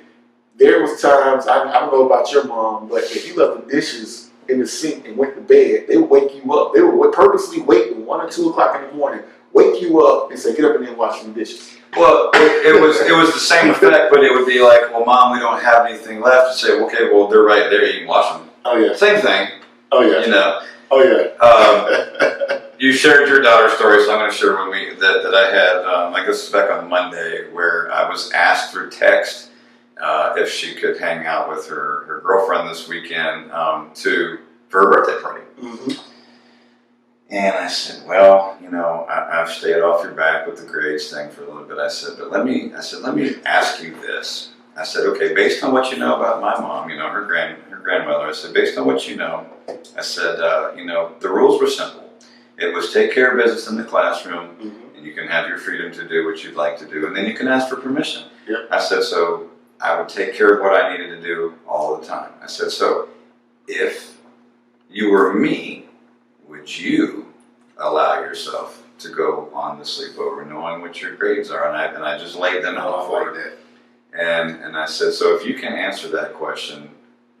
there was times, I don't know about your mom, but if you left the dishes in the sink and went to bed, they would wake you up. They would purposely wait at 1 or 2 o'clock in the morning, wake you up and say, get up and then wash some dishes. Well, it was the same effect, but it would be like, well, Mom, we don't have anything left. To say, okay, well, they're right there. You can wash them. Oh, yeah. Same thing. Oh, yeah. You know. Oh, yeah. You shared your daughter's story, so I'm going to share one that I had. I guess back on Monday, where I was asked through text if she could hang out with her girlfriend this weekend for her birthday party. Mm-hmm. And I said, well, you know, I've stayed off your back with the grades thing for a little bit. I said, but let me ask you this. I said, okay, based on what you know about my mom, you know, her grandmother, I said, based on what you know, I said, you know, the rules were simple. It was take care of business in the classroom, Mm-hmm. and you can have your freedom to do what you'd like to do, and then you can ask for permission. Yep. I said, so I would take care of what I needed to do all the time. I said, so if you were me, would you allow yourself to go on the sleepover knowing what your grades are? And I just laid them out for her. that. And I said, so if you can answer that question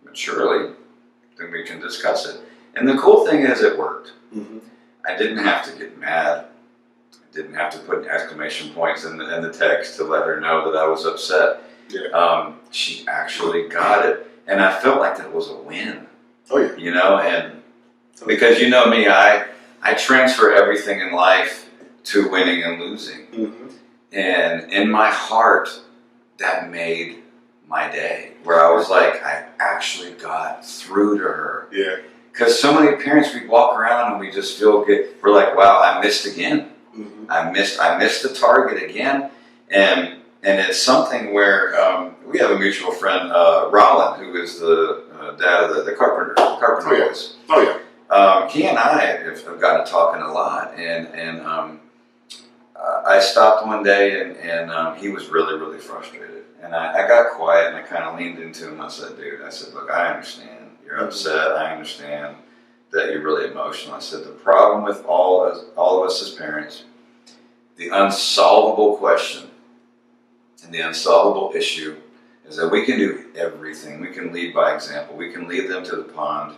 maturely, then we can discuss it. And the cool thing is it worked. Mm-hmm. I didn't have to get mad. I didn't have to put exclamation points in the text to let her know that I was upset. Yeah. She actually got it. And I felt like that was a win. Oh, yeah. You know, and because you know me, I transfer everything in life to winning and losing. Mm-hmm. And in my heart, that made my day. Where I was like, I actually got through to her. Yeah. Because so many parents, we walk around and we just feel good. We're like, wow, I missed again. Mm-hmm. I missed the target again. And it's something where we have a mutual friend, Rollin, who is the dad of the Carpenter boys. Oh, yeah. He and I have gotten to talking a lot, and I stopped one day, and he was really, really frustrated. And I got quiet, and I kind of leaned into him. I said, dude, look, I understand. You're upset. I understand that you're really emotional. I said, the problem with all of us as parents, the unsolvable question and the unsolvable issue is that we can do everything. We can lead by example. We can lead them to the pond.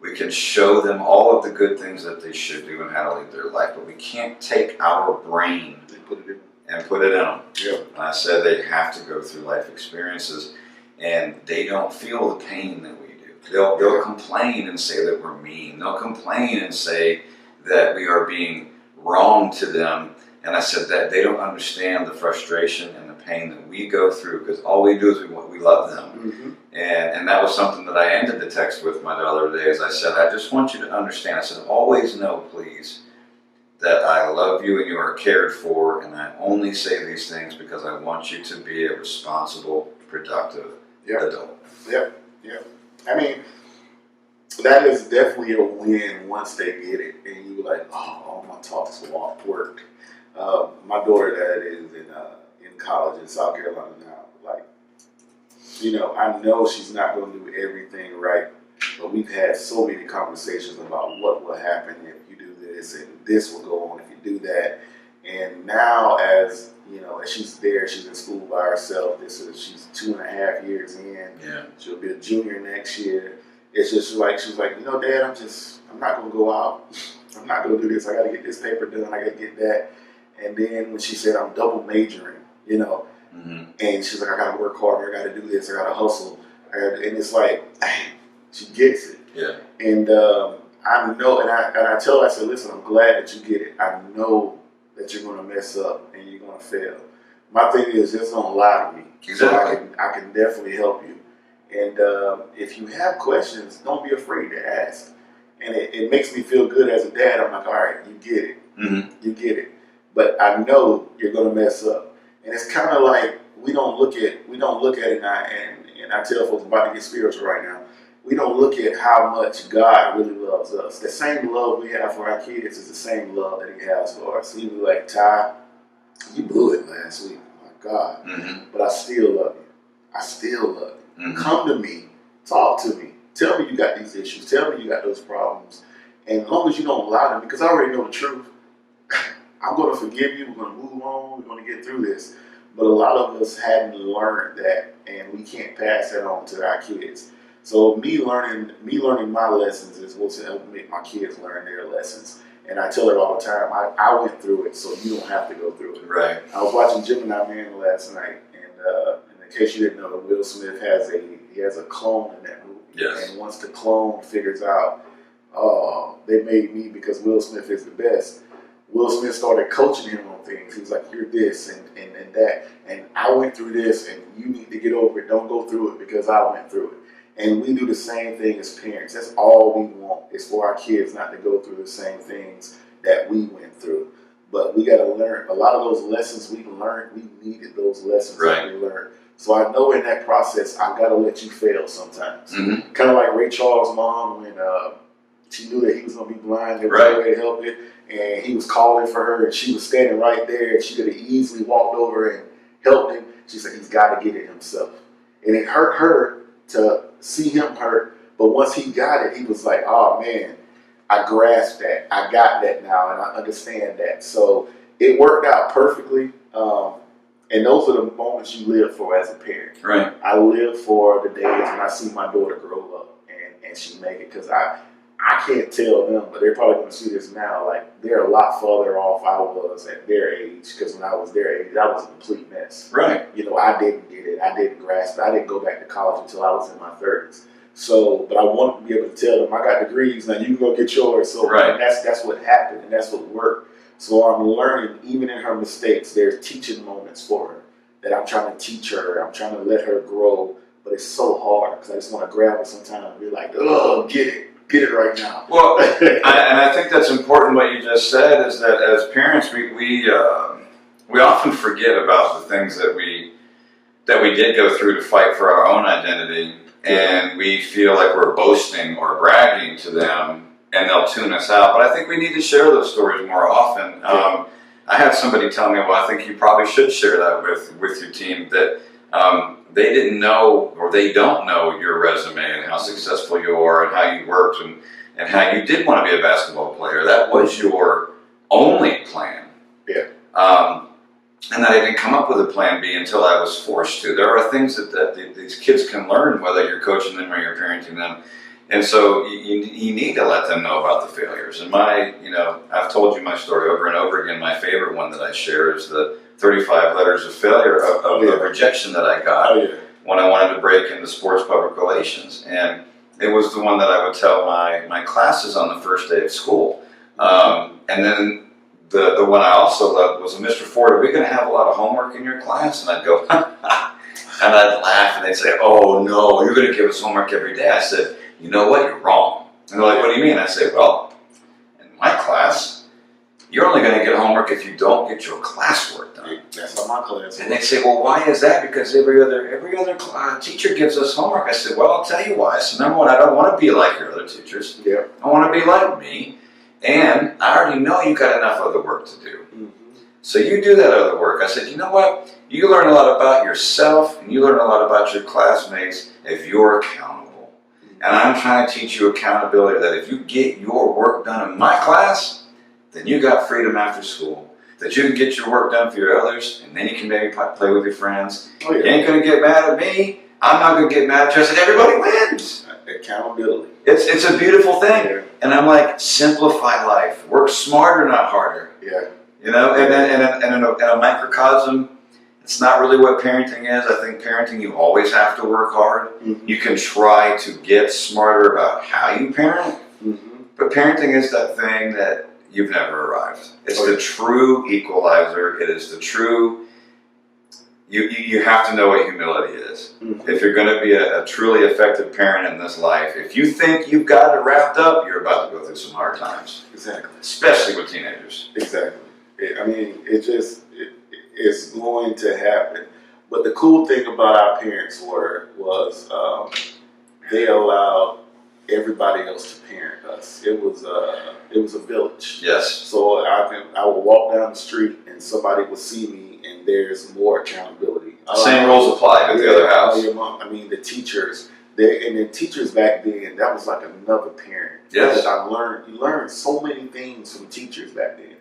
We can show them all of the good things that they should do and how to lead their life, but we can't take our brain and put it in them. Yeah. And I said they have to go through life experiences, and they don't feel the pain that we do. They'll complain and say that we're mean. They'll complain and say that we are being wrong to them. And I said that they don't understand the frustration and the pain that we go through, because all we do is we love them. Mm-hmm. And that was something that I ended the text with my daughter today. As I said, I just want you to understand. I said, always know, please, that I love you and you are cared for, and I only say these things because I want you to be a responsible, productive adult. Yep. Yep. I mean, that is definitely a win once they get it, and you're like, oh, all my talks worked. My daughter that is in college in South Carolina now, like, you know, I know she's not going to do everything right, but we've had so many conversations about what will happen if you do this, and this will go on if you do that. And now, as you know, as she's there, she's in school by herself. She's 2.5 years in. Yeah. She'll be a junior next year. It's just like, she's like, you know, Dad, I'm not going to go out. I'm not going to do this. I got to get this paper done. I got to get that. And then when she said, I'm double majoring, you know, Mm-hmm. and she's like, I got to work harder. I got to do this. I got to hustle. And it's like, she gets it. Yeah. And I know, and I tell her, I said, listen, I'm glad that you get it. I know that you're going to mess up and you're going to fail. My thing is, just don't lie to me. Exactly. So I can definitely help you. And if you have questions, don't be afraid to ask. And it makes me feel good as a dad. I'm like, all right, you get it. Mm-hmm. You get it. But I know you're going to mess up. And it's kind of like we don't look at it now, and I tell folks, I'm about to get spiritual right now. We don't look at how much God really loves us. The same love we have for our kids is the same love that He has for us. He was like, Ty, you blew it last week. Oh my God. Mm-hmm. But I still love you. I still love Come to me, talk to me, tell me you got these issues, tell me you got those problems. And as long as you don't lie to me, because I already know the truth, I'm going to forgive you, we're going to move on, we're going to get through this. But a lot of us hadn't learned that, and we can't pass that on to our kids. So me learning my lessons is what's helping make my kids learn their lessons. And I tell it all the time. I went through it, so you don't have to go through it. Right. I was watching Gemini Man last night, and in case you didn't know, Will Smith has a clone in that movie. Yes. And once the clone figures out, oh, they made me because Will Smith is the best. Will Smith started coaching him on things. He was like, you're this and that. And I went through this, and you need to get over it. Don't go through it because I went through it. And we do the same thing as parents. That's all we want is for our kids not to go through the same things that we went through. But we got to learn. A lot of those lessons we learned, we needed those lessons that we learned. So I know in that process, I got to let you fail sometimes. Mm-hmm. Kind of like Ray Charles' mom when she knew that he was going to be blind. There was no way to help it. And he was calling for her, and she was standing right there, and she could have easily walked over and helped him. She said, he's got to get it himself. And it hurt her to see him hurt, but once he got it, he was like, oh man, I grasped that. I got that now, and I understand that. So it worked out perfectly. And those are the moments you live for as a parent. Right. I live for the days when I see my daughter grow up and she make it, because I can't tell them, but they're probably going to see this now. Like, they're a lot further off I was at their age, because when I was their age, I was a complete mess. Right. You know, I didn't get it. I didn't grasp it. I didn't go back to college until I was in my 30s. So, but I wanted to be able to tell them, I got degrees, now you can go get yours. So that's what happened, and that's what worked. So I'm learning, even in her mistakes, there's teaching moments for her that I'm trying to teach her. I'm trying to let her grow, but it's so hard because I just want to grab her sometimes and be like, oh, get it right now. Well, and I think that's important. What you just said is that as parents, we often forget about the things that we did go through to fight for our own identity, and we feel like we're boasting or bragging to them, and they'll tune us out. But I think we need to share those stories more often. I had somebody tell me, well, I think you probably should share that with your team, that they didn't know, or they don't know your resume and how successful you are and how you worked and how you did want to be a basketball player. That was your only plan. Yeah. And that I didn't come up with a plan B until I was forced to. There are things that these kids can learn, whether you're coaching them or you're parenting them. And so you need to let them know about the failures. And I've told you my story over and over again. My favorite one that I share is the 35 letters of failure of rejection that I got when I wanted to break into sports public relations. And it was the one that I would tell my classes on the first day of school. And then the one I also loved was, Mr. Ford, are we going to have a lot of homework in your class? And I'd go, and I'd laugh, and they'd say, oh no, you're going to give us homework every day. I said, you know what, you're wrong. And they're like, what do you mean? I say, well, in my class, you're only going to get homework if you don't get your classwork done. That's how my class. And they say, well, why is that? Because every other teacher gives us homework. I said, well, I'll tell you why. I said, number one, I don't want to be like your other teachers. Yeah. I want to be like me. And I already know you got enough other work to do. Mm-hmm. So you do that other work. I said, you know what? You learn a lot about yourself, and you learn a lot about your classmates if you're accountable. And I'm trying to teach you accountability, that if you get your work done in my class, then you got freedom after school. That you can get your work done for your others, and then you can maybe play with your friends. Oh, yeah. You ain't going to get mad at me. I'm not going to get mad at you. I said, everybody wins. Accountability. It's a beautiful thing. Yeah. And I'm like, simplify life. Work smarter, not harder. Yeah. You know, and in a microcosm, it's not really what parenting is. I think parenting, you always have to work hard. Mm-hmm. You can try to get smarter about how you parent, but parenting is that thing that you've never arrived. It's the true equalizer. It is the true. You have to know what humility is. Mm-hmm. If you're going to be a truly effective parent in this life, if you think you've got it wrapped up, you're about to go through some hard times. Exactly. Especially with teenagers. Exactly. It's going to happen. But the cool thing about our parents was they allowed everybody else to parent us. It was a village. Yes. So I would walk down the street and somebody would see me, and there's more accountability. Same rules apply at the other house. Your mom. I mean, the teachers. And the teachers back then, that was like another parent. Yes. You learned so many things from teachers back then.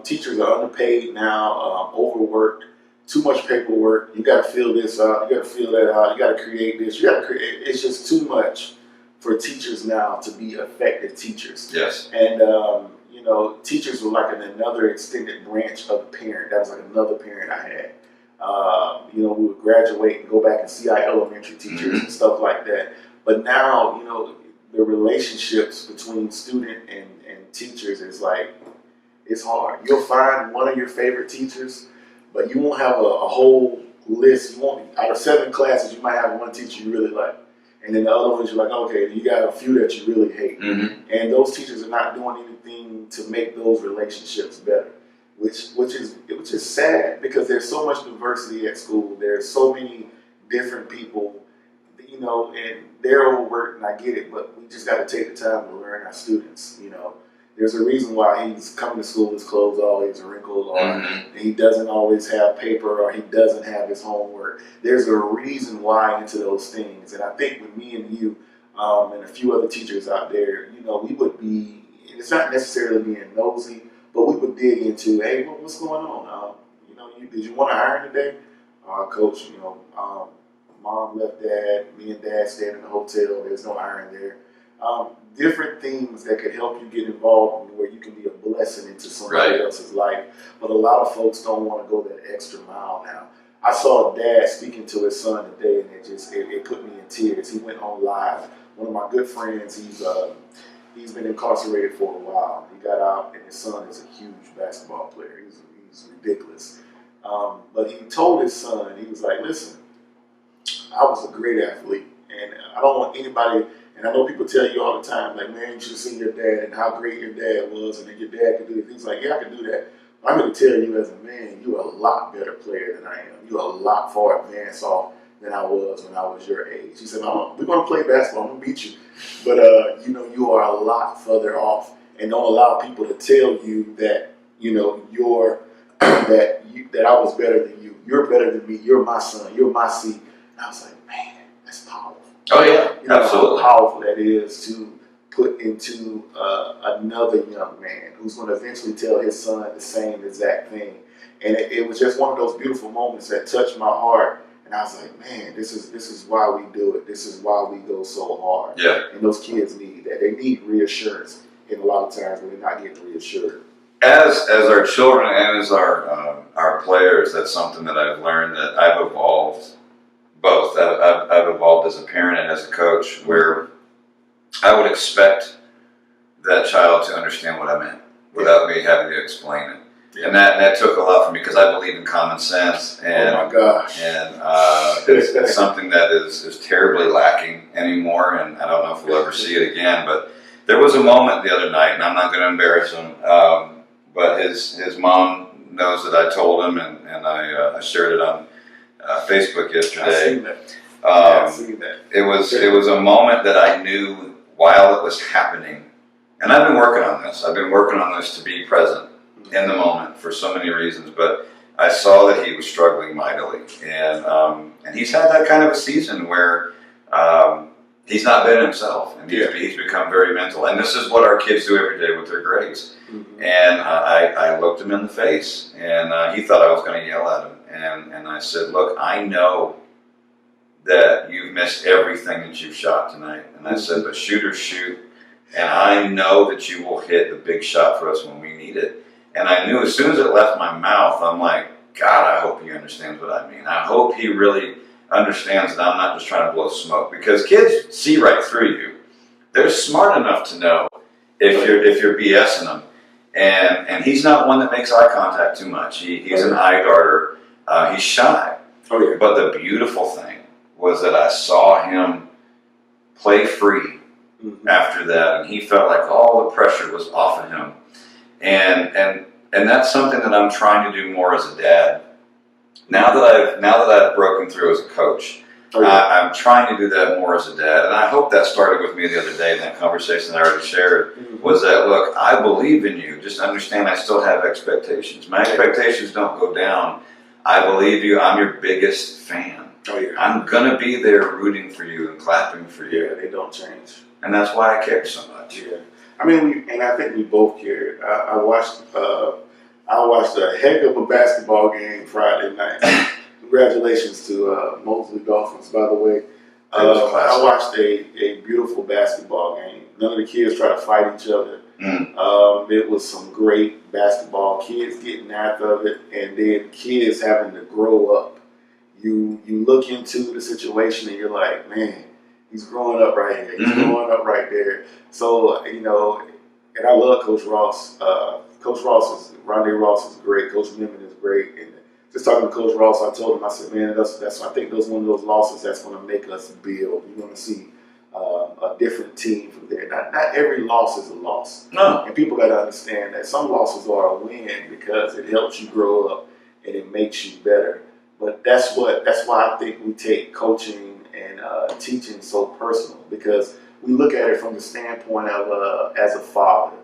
Teachers are underpaid now, overworked, too much paperwork. You got to fill this out. You got to fill that out. You got to create this. You got to create. It's just too much for teachers now to be effective teachers. Yes. And teachers were like another extended branch of the parent. That was like another parent I had. We would graduate and go back and see our elementary teachers and stuff like that. But now, the relationships between student and teachers is like, it's hard. You'll find one of your favorite teachers, but you won't have a whole list. You won't, out of 7 classes, you might have one teacher you really like. And then the other ones, you're like, okay, you got a few that you really hate. And those teachers are not doing anything to make those relationships better. Which is sad, because there's so much diversity at school. There's so many different people, and they're overworked, and I get it, but we just got to take the time to learn our students. There's a reason why he's coming to school, his clothes always wrinkled, or he doesn't always have paper, or he doesn't have his homework. There's a reason why into those things. And I think with me and you and a few other teachers out there, we would be, it's not necessarily being nosy, but we would dig into, hey, what's going on? Did you want to iron today? Coach, mom left dad, me and dad staying in the hotel, there's no iron there. Different things that could help you get involved in where you can be a blessing into somebody else's life. But a lot of folks don't want to go that extra mile now. I saw a dad speaking to his son today, and it put me in tears. He went on live. One of my good friends, he's been incarcerated for a while. He got out, and his son is a huge basketball player. He's ridiculous. But he told his son, he was like, listen, I was a great athlete, and I don't want anybody, and I know people tell you all the time, like, man, you should see your dad and how great your dad was, and then your dad could do it. He's like, yeah, I can do that. But I'm going to tell you as a man, you're a lot better player than I am. You're a lot far advanced off than I was when I was your age. He said, we're going to play basketball. I'm going to beat you. But, you are a lot further off. And don't allow people to tell you that, that I was better than you. You're better than me. You're my son. You're my seed. And I was like, man, that's powerful. Oh, yeah, absolutely. How powerful that is to put into another young man who's going to eventually tell his son the same exact thing. And it was just one of those beautiful moments that touched my heart. And I was like, man, this is why we do it. This is why we go so hard. Yeah. And those kids need that. They need reassurance. And a lot of times when they're not getting reassured. As our children and as our players, that's something that I've learned, that I've evolved both. I've evolved as a parent and as a coach, where I would expect that child to understand what I meant without me having to explain it. Yeah. And that took a lot from me, because I believe in common sense. And, oh my gosh. And it's something that is terribly lacking anymore, and I don't know if we'll ever see it again. But there was a moment the other night, and I'm not going to embarrass him, but his mom knows that I told him, and I shared it on Facebook yesterday. I've seen that. I've seen that. It was a moment that I knew while it was happening, and I've been working on this. I've been working on this to be present in the moment for so many reasons, but I saw that he was struggling mightily, and he's had that kind of a season where he's not been himself, and he's become very mental. And this is what our kids do every day with their grades. And I looked him in the face, and he thought I was going to yell at him, and I said, look, I know that you've missed everything that you've shot tonight. And I said, but shooters shoot, and I know that you will hit the big shot for us when we need it. And I knew as soon as it left my mouth, I'm like, God, I hope he understands what I mean. I hope he really understands that I'm not just trying to blow smoke, because kids see right through you. They're smart enough to know if you're BSing them. And he's not one that makes eye contact too much. He's an eye darter. He's shy. Oh, yeah. But the beautiful thing was that I saw him play free after that, and he felt like all the pressure was off of him. And that's something that I'm trying to do more as a dad. Now that I've broken through as a coach, I'm trying to do that more as a dad. And I hope that started with me the other day in that conversation that I already shared, was that, look, I believe in you. Just understand I still have expectations. My expectations don't go down I believe you. I'm your biggest fan. Oh yeah. I'm gonna be there rooting for you and clapping for you. Yeah, they don't change. And that's why I care so much. Yeah. I mean, I think we both cared. I watched a heck of a basketball game Friday night. Congratulations to Mosley Dolphins, by the way. I watched a beautiful basketball game. None of the kids try to fight each other. It was some great basketball. Kids getting after it, and then kids having to grow up. You look into the situation and you're like, man, he's growing up right here. He's growing up right there. So, and I love Coach Ross. Rondé Ross is great. Coach Memon is great. And just talking to Coach Ross, I told him, I said, man, I think that's one of those losses that's going to make us build. You're going to see a different team from there. Not every loss is a loss. No. And people got to understand that some losses are a win because it helps you grow up and it makes you better. But that's why I think we take coaching and teaching so personal, because we look at it from the standpoint of as a father.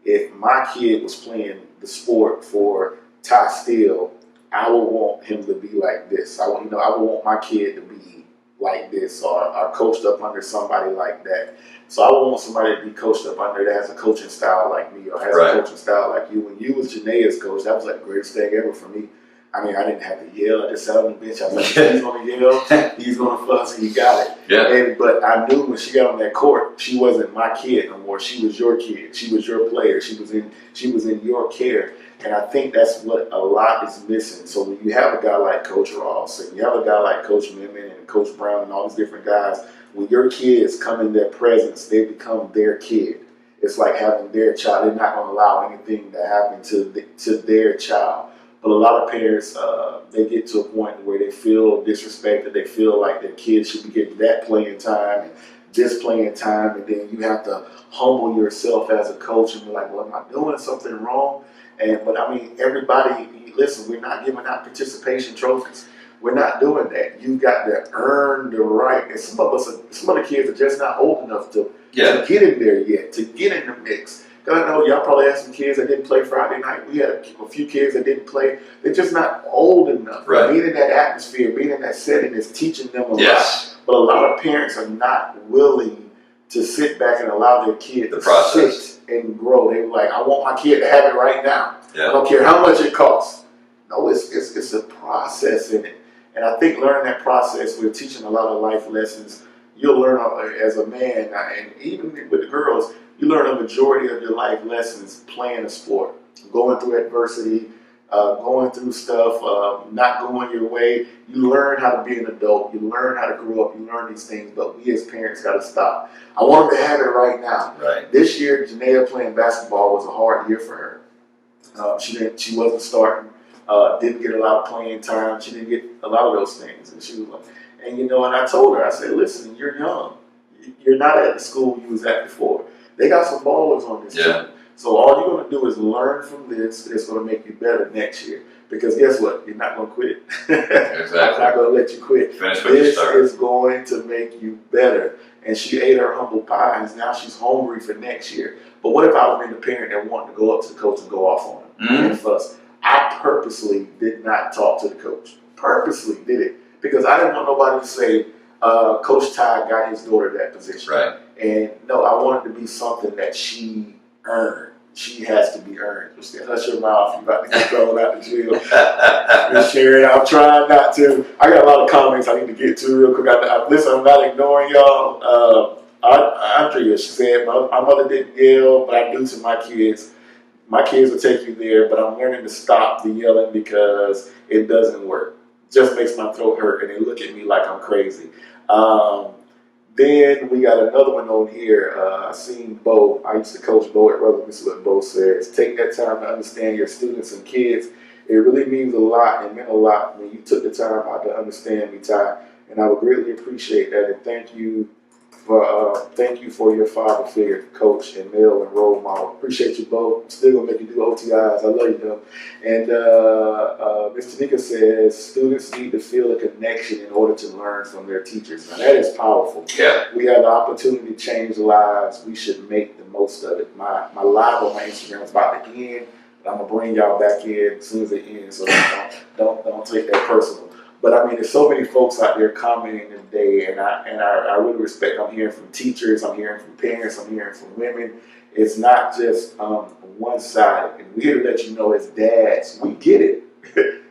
If my kid was playing the sport for Ty Steele, I would want him to be like this. I would want my kid to be like this, or coached up under somebody like that. So I would want somebody to be coached up under that has a coaching style like me, or has a coaching style like you. When you was Janae's coach, that was like the greatest thing ever for me. I mean, I didn't have to yell. I just sat on the bench. I was like, he's going to yell, he's going to fuss, and he got it. Yeah. But I knew when she got on that court, she wasn't my kid no more. She was your kid. She was your player. She was in your care. And I think that's what a lot is missing. So when you have a guy like Coach Ross, and you have a guy like Coach Memon and Coach Brown and all these different guys, when your kids come in their presence, they become their kid. It's like having their child. They're not going to allow anything to happen to their child. But a lot of parents, they get to a point where they feel disrespected. They feel like their kids should be getting that playing time and this playing time. And then you have to humble yourself as a coach and be like, well, am I doing something wrong? But I mean, everybody, listen, we're not giving out participation trophies. We're not doing that. You got to earn the right. And some of the kids are just not old enough to get in there yet, to get in the mix. Because I know y'all probably had some kids that didn't play Friday night. We had a few kids that didn't play. They're just not old enough. Right. Being in that atmosphere, being in that setting is teaching them a Yes. lot. But a lot of parents are not willing to sit back and allow their kid to sit and grow. They're like, I want my kid to have it right now. Yeah. I don't care how much it costs. No, it's a process in it. And I think learning that process, we're teaching a lot of life lessons. You'll learn as a man, and even with the girls, you learn a majority of your life lessons playing a sport, going through adversity, going through stuff, not going your way. You learn how to be an adult. You learn how to grow up. You learn these things, but we as parents got to stop. I want them to have it right now. Right. This year, Janaea playing basketball was a hard year for her. She wasn't starting. Didn't get a lot of playing time. She didn't get a lot of those things, and she was like, and I told her, I said, listen, you're young. You're not at the school you was at before. They got some ballers on this team. So all you're going to do is learn from this. It's going to make you better next year. Because guess what? You're not going to quit. Exactly. I'm not going to let you quit. Finish what you started. This is going to make you better. And she ate her humble pie, and now she's hungry for next year. But what if I was the parent that wanted to go up to the coach and go off on him and fuss? I purposely did not talk to the coach. Purposely did it. Because I didn't want nobody to say, Coach Ty got his daughter that position. Right. And no, I want it to be something that she earned. She has to be earned. Just hush your mouth. You're about to get thrown out the jail. Just Sharon, I'm trying not to. I got a lot of comments I need to get to real quick. Listen, I'm not ignoring y'all. Andrea, she said, my mother didn't yell, but I do to my kids. My kids will take you there, but I'm learning to stop the yelling because it doesn't work. Just makes my throat hurt, and they look at me like I'm crazy. Then we got another one on here. I seen Bo. I used to coach Bo at Rutherford. This is what Bo says. Take that time to understand your students and kids. It really means a lot and meant a lot when you took the time out to understand me, Ty. And I would greatly appreciate that. And thank you for your father figure, coach and male and role model. Appreciate you, Bo. I'm still gonna make you do OTIs. I love you, though. And Mr. Nika says students need to feel a connection in order to learn from their teachers. Now that is powerful. Yeah. We have the opportunity to change lives. We should make the most of it. My live on my Instagram is about to end. But I'm gonna bring y'all back in as soon as it ends, so don't take that personal. But I mean, there's so many folks out there commenting today, and I really respect. I'm hearing from teachers, I'm hearing from parents, I'm hearing from women. It's not just one side, and we're here to let you know as dads, we get it.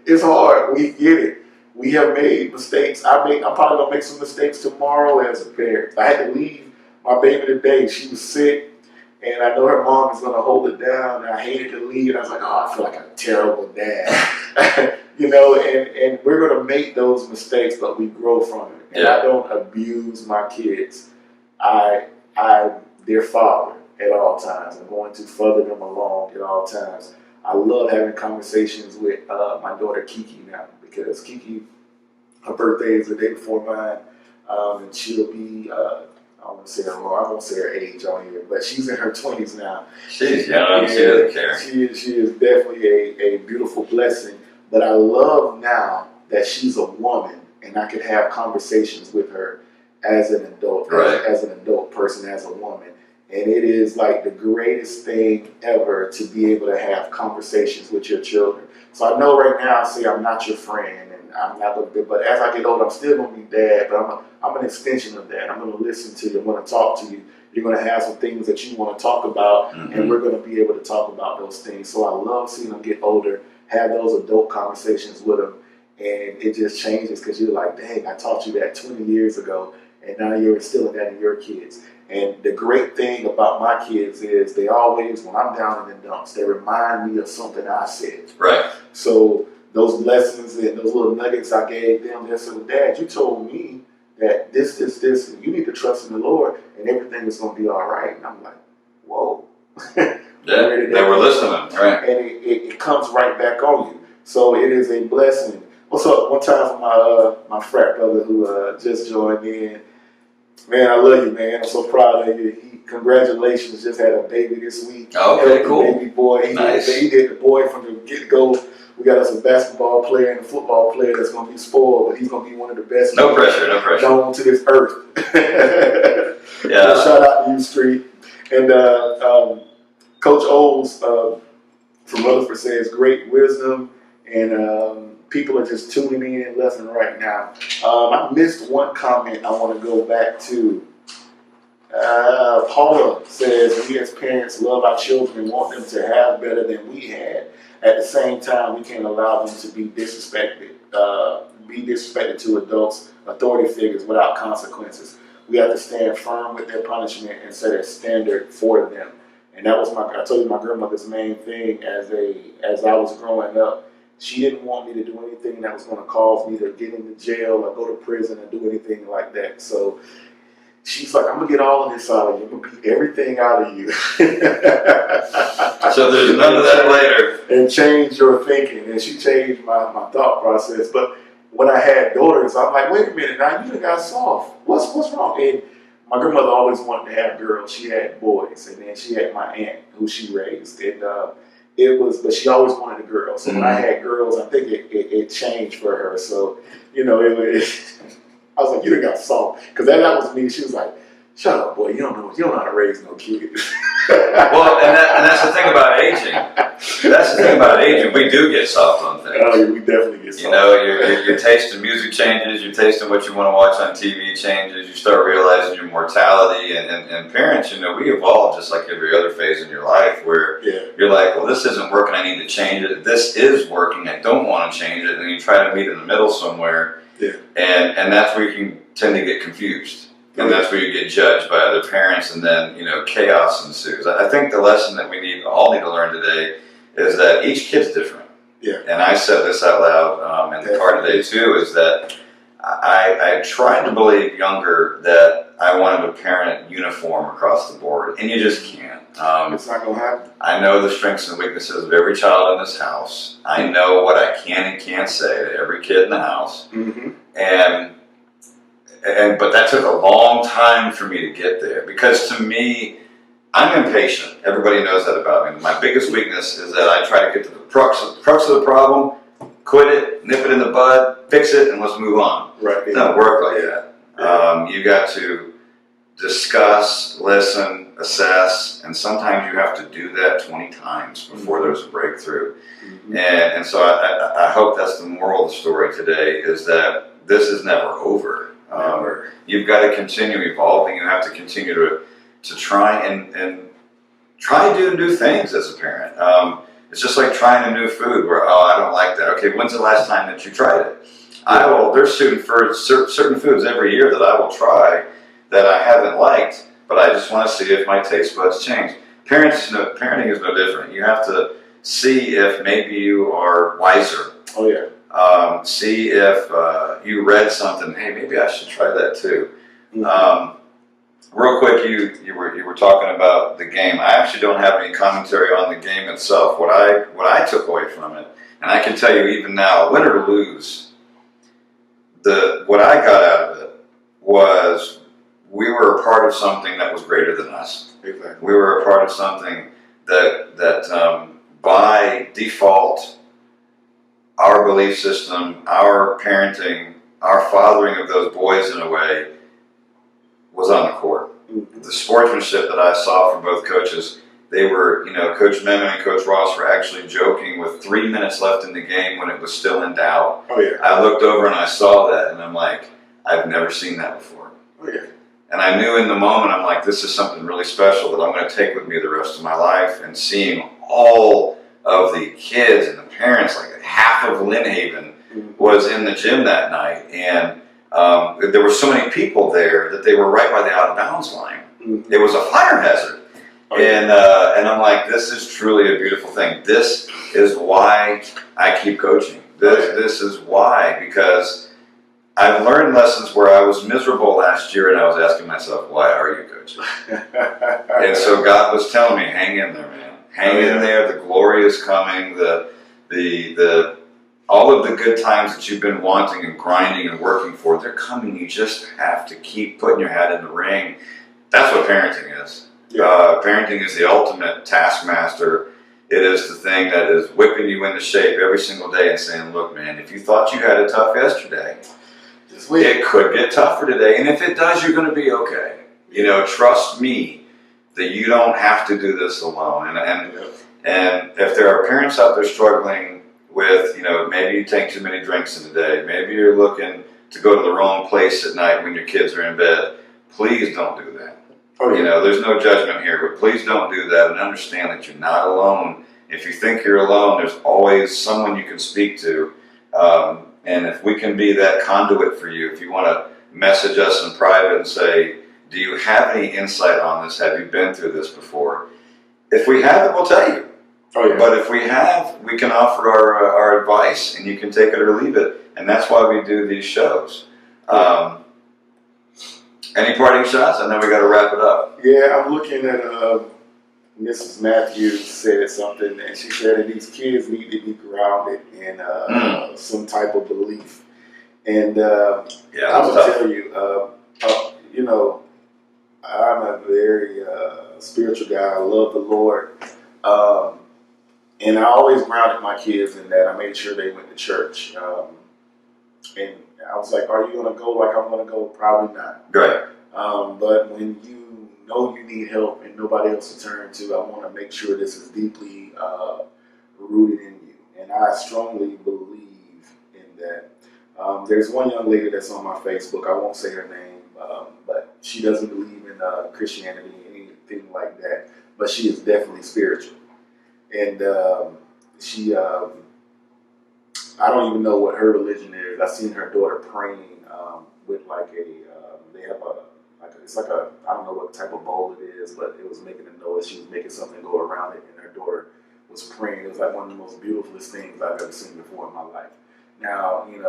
It's hard, we get it. We have made mistakes. I'm probably gonna make some mistakes tomorrow as a parent. I had to leave my baby today. She was sick, and I know her mom is gonna hold it down. And I hated to leave. And I was like, oh, I feel like a terrible dad, And we're gonna make those mistakes, but we grow from it. And I don't abuse my kids. I'm their father at all times. I'm going to further them along at all times. I love having conversations with my daughter Kiki now, because Kiki, her birthday is the day before mine, and she'll be, I won't say her age on here, but she's in her 20s now. She's young, she doesn't care. She is definitely a beautiful blessing, but I love now that she's a woman and I can have conversations with her as an adult, as an adult person, as a woman. And it is like the greatest thing ever to be able to have conversations with your children. So I know right now, I say I'm not your friend, and I'm not going to be, but as I get older, I'm still going to be dad, but I'm an extension of that. I'm going to listen to you. I'm going to talk to you. You're going to have some things that you want to talk about, and we're going to be able to talk about those things. So I love seeing them get older, have those adult conversations with them, and it just changes because you're like, dang, I taught you that 20 years ago, and now you're instilling that in your kids. And the great thing about my kids is they always, when I'm down in the dumps, they remind me of something I said. Right. So those lessons and those little nuggets I gave them, they said, well, Dad, you told me that this, and you need to trust in the Lord, and everything is going to be all right. And I'm like, whoa. Yeah, they were listening, right. And it comes right back on you. So it is a blessing. What's up? One time for my frat brother who just joined in. Man, I love you, man. I'm so proud of you. Congratulations, just had a baby this week. Okay, cool. Baby boy. Nice. He did the boy from the get-go. We got us a basketball player and a football player that's going to be spoiled, but he's going to be one of the best. No pressure. Known to this earth. Yeah. So shout out to you, Street. And Coach Oles from Rutherford says great wisdom, and people are just tuning in left and right now. I missed one comment I want to go back to. Paula says, we as parents love our children and want them to have better than we had. At the same time, we can't allow them to be disrespected to adults, authority figures without consequences. We have to stand firm with their punishment and set a standard for them. And that was I told you my grandmother's main thing as I was growing up. She didn't want me to do anything that was going to cause me to get into jail or go to prison or do anything like that. So she's like, I'm going to get all of this out of you. I'm going to beat everything out of you. So there's none of that later. And change your thinking. And she changed my thought process. But when I had daughters, I'm like, wait a minute, now you got soft. What's wrong? And my grandmother always wanted to have girls. She had boys. And then she had my aunt who she raised. And but she always wanted a girl. So when I had girls, I think it changed for her. So, I was like, you done got soft. Because that was me. She was like, shut up, boy. You don't know how to raise no kids. Well, and that's the thing about aging. That's the thing about aging. We do get soft on things. Oh, yeah, we definitely get soft. Your taste in music changes. Your taste in what you want to watch on TV changes. You start realizing your mortality. And parents, we evolve just like every other phase in your life where you're like, well, this isn't working. I need to change it. This is working. I don't want to change it. And you try to meet in the middle somewhere. Yeah. And that's where you can tend to get confused. And that's where you get judged by other parents, and then chaos ensues. I think the lesson that we all need to learn today is that each kid's different. Yeah. And I said this out loud in the car today too. Is that I tried to believe younger that I wanted a parent uniform across the board, and you just can't. It's not gonna happen. I know the strengths and weaknesses of every child in this house. I know what I can and can't say to every kid in the house, but that took a long time for me to get there, because to me, I'm impatient. Everybody knows that about me. My biggest weakness is that I try to get to the crux of the problem, quit it, nip it in the bud, fix it, and let's move on. Right. It doesn't work like that. You got to discuss, listen, assess, and sometimes you have to do that 20 times before there's a breakthrough. And so I hope that's the moral of the story today, is that this is never over. You've got to continue evolving. You have to continue to try and try to do new things as a parent. It's just like trying a new food where, oh, I don't like that. Okay, when's the last time that you tried it? There's certain foods every year that I will try that I haven't liked, but I just want to see if my taste buds change. Parenting is no different. You have to see if maybe you are wiser. Oh yeah. See if you read something. Hey, maybe I should try that too. Real quick, you were talking about the game. I actually don't have any commentary on the game itself. What I took away from it, and I can tell you even now, win or lose, what I got out of it was we were a part of something that was greater than us. Exactly. We were a part of something that by default, our belief system, our parenting, our fathering of those boys in a way was on the court. The sportsmanship that I saw from both coaches, they were, Coach Memon and Coach Ross were actually joking with 3 minutes left in the game when it was still in doubt. Oh yeah. I looked over and I saw that and I'm like, I've never seen that before. Oh yeah. And I knew in the moment, I'm like, this is something really special that I'm going to take with me the rest of my life. And seeing all of the kids and the parents, like half of Lynn Haven was in the gym that night. And there were so many people there that they were right by the out of bounds line. It was a fire hazard. And I'm like, this is truly a beautiful thing. This is why I keep coaching. This is why, because I've learned lessons where I was miserable last year and I was asking myself, why are you coaching? And so God was telling me, hang in there, man. Hang in there. The glory is coming. All of the good times that you've been wanting and grinding and working for, they're coming. You just have to keep putting your hat in the ring. That's what parenting is. Yeah. Parenting is the ultimate taskmaster. It is the thing that is whipping you into shape every single day and saying, look, man, if you thought you had it tough yesterday, it could get tougher today. And if it does, you're going to be okay. Trust me that you don't have to do this alone. And if there are parents out there struggling with, maybe you take too many drinks in a day, maybe you're looking to go to the wrong place at night when your kids are in bed, please don't do that. There's no judgment here, but please don't do that, and understand that you're not alone. If you think you're alone, there's always someone you can speak to. And if we can be that conduit for you, if you want to message us in private and say, do you have any insight on this? Have you been through this before? If we haven't, we'll tell you. But if we have, we can offer our advice, and you can take it or leave it. And that's why we do these shows. Any parting shots? I know we got to wrap it up. Yeah, I'm looking at Mrs. Matthews said something, and she said that these kids need to be grounded in some type of belief. And I'm gonna tell you, I'm a very spiritual guy. I love the Lord, and I always grounded my kids in that. I made sure they went to church, and I was like, "Are you gonna go like I'm gonna go?" Probably not. Right. But when you know you need help and nobody else to turn to, I want to make sure this is deeply rooted in you. And I strongly believe in that. There's one young lady that's on my Facebook. I won't say her name, but she doesn't believe in Christianity, anything like that. But she is definitely spiritual. And I don't even know what her religion is. I seen her daughter praying with they have I don't know what type of bowl it is, but it was making a noise. She was making something go around it, and her daughter was praying. It was like one of the most beautifulest things I've ever seen before in my life. Now, in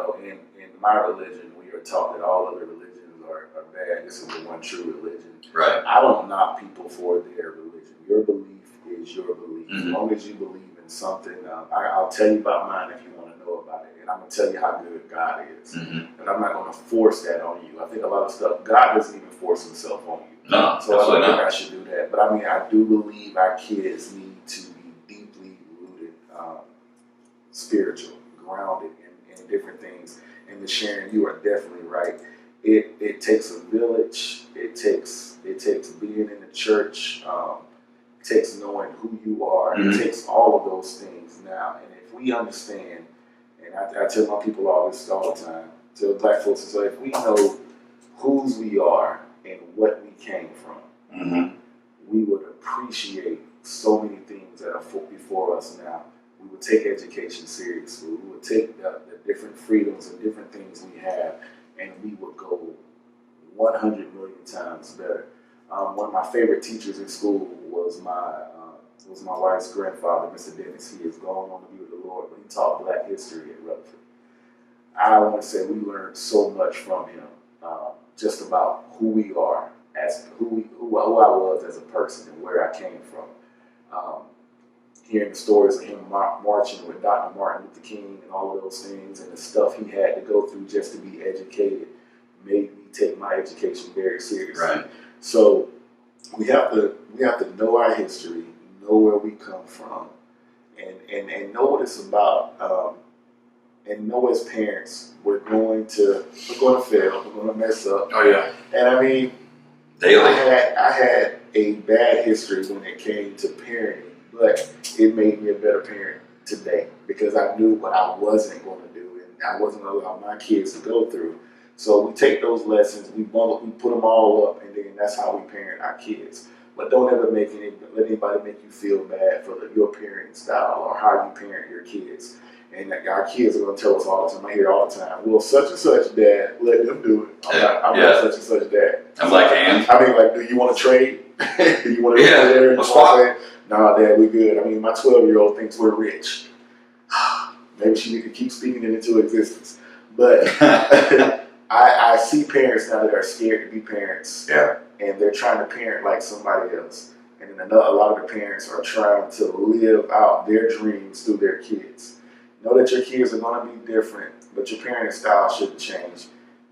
my religion, we are taught that all other religions are bad. This is the one true religion. Right. I don't knock people for their religion. Your belief is your belief. Mm-hmm. As long as you believe in something, I'll tell you about mine if you want to know about it. And I'm going to tell you how good God is. Mm-hmm. And I'm not going to force that on you. I think a lot of stuff, God doesn't even force himself on you. No, so I don't think I should do that. But I do believe our kids need to be deeply rooted, spiritual, grounded in different things. And the Sharon, you are definitely right. it takes a village. It takes being in the church. It takes knowing who you are. Mhm. It takes all of those things now. And if we understand, and I tell my people all this all the time, tell black folks, so if we know whose we are and what we came from, Mm-hmm. we would appreciate so many things that are before us now. We would take education seriously. We would take the different freedoms and different things we have, and we would go 100 million times better. One of my favorite teachers in school was my wife's grandfather, Mr. Dennis. He is gone on to be with the Lord, but he taught Black history at Rutherford. I want to say we learned so much from him, just about who we are, as who I was as a person and where I came from. Hearing the stories of him marching with Dr. Martin Luther King and all of those things and the stuff he had to go through just to be educated made me take my education very seriously. Right. So we have to know our history, know where we come from, and know what it's about. And know as parents we're going to fail, we're going to mess up. Oh yeah. And I mean, Daily. I had a bad history when it came to parenting, but it made me a better parent today because I knew what I wasn't going to do and I wasn't going to allow my kids to go through. So we take those lessons, we put them all up, and then that's how we parent our kids. But don't ever let anybody make you feel bad for your parenting style or how you parent your kids. And our kids are going to tell us all the time. I hear it all the time. Well, such and such dad, let them do it. I'm not such and such dad. I'm like, and? I mean, like, do you want to trade? Do you want to Yeah, there? let's swap. Nah, Dad, we good. I mean, my 12-year-old thinks we're rich. Maybe she need to keep speaking it into existence. But I see parents now that are scared to be parents. Yeah. And they're trying to parent like somebody else. And then a lot of the parents are trying to live out their dreams through their kids. Know that your kids are going to be different, but your parenting style shouldn't change.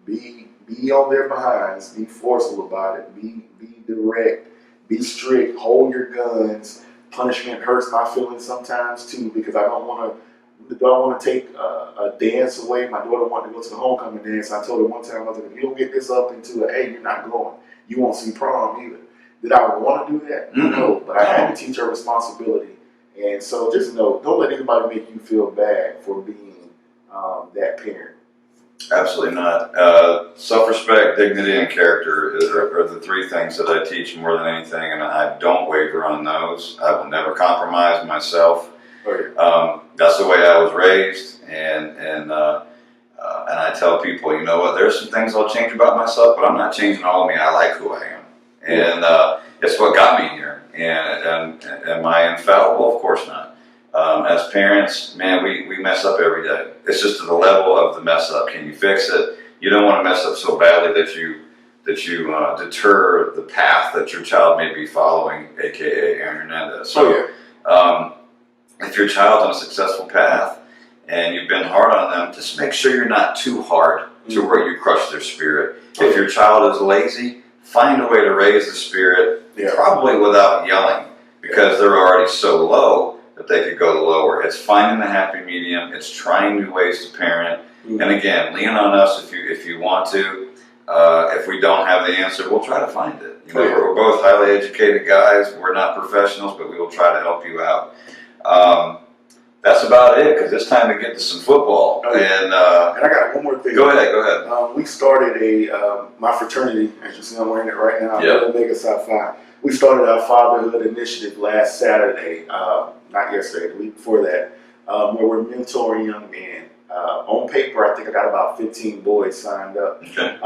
Be on their behinds. Be forceful about it. Be direct. Be strict. Hold your guns. Punishment hurts my feelings sometimes too because I don't want to take a dance away. My daughter wanted to go to the homecoming dance. I told her one time, I was like, if you don't get this up into an A, you're not going. You won't see prom either. Did I want to do that? Mm-hmm. No, but I had to teach her responsibility. And so just know, don't let anybody make you feel bad for being that parent. Absolutely not. Self-respect, dignity, and character are the three things that I teach more than anything, and I don't waver on those. I will never compromise myself. That's the way I was raised, and I tell people, you know what? There's some things I'll change about myself, but I'm not changing all of me. I like who I am, and it's what got me here. And am I infallible? Of course not. As parents, man, we mess up every day. It's just to the level of the mess up. Can you fix it? You don't want to mess up so badly that you deter the path that your child may be following, aka Aaron Hernandez. So, if your child's on a successful path and you've been hard on them, just make sure you're not too hard to where you crush their spirit. If your child is lazy, find a way to raise the spirit, probably without yelling, because they're already so low that they could go lower. It's finding the happy medium. It's trying new ways to parent. And again, lean on us if you want to. If we don't have the answer, we'll try to find it. You know, we're both highly educated guys. We're not professionals, but we will try to help you out. That's about it, because it's time to get to some football. And I got one more thing. Go ahead. We started my fraternity, as you see I'm wearing it right now, Omega Psi Phi. We started our fatherhood initiative last Saturday, not yesterday, the week before that, where we're mentoring young men. On paper, I think I got about 15 boys signed up. Okay.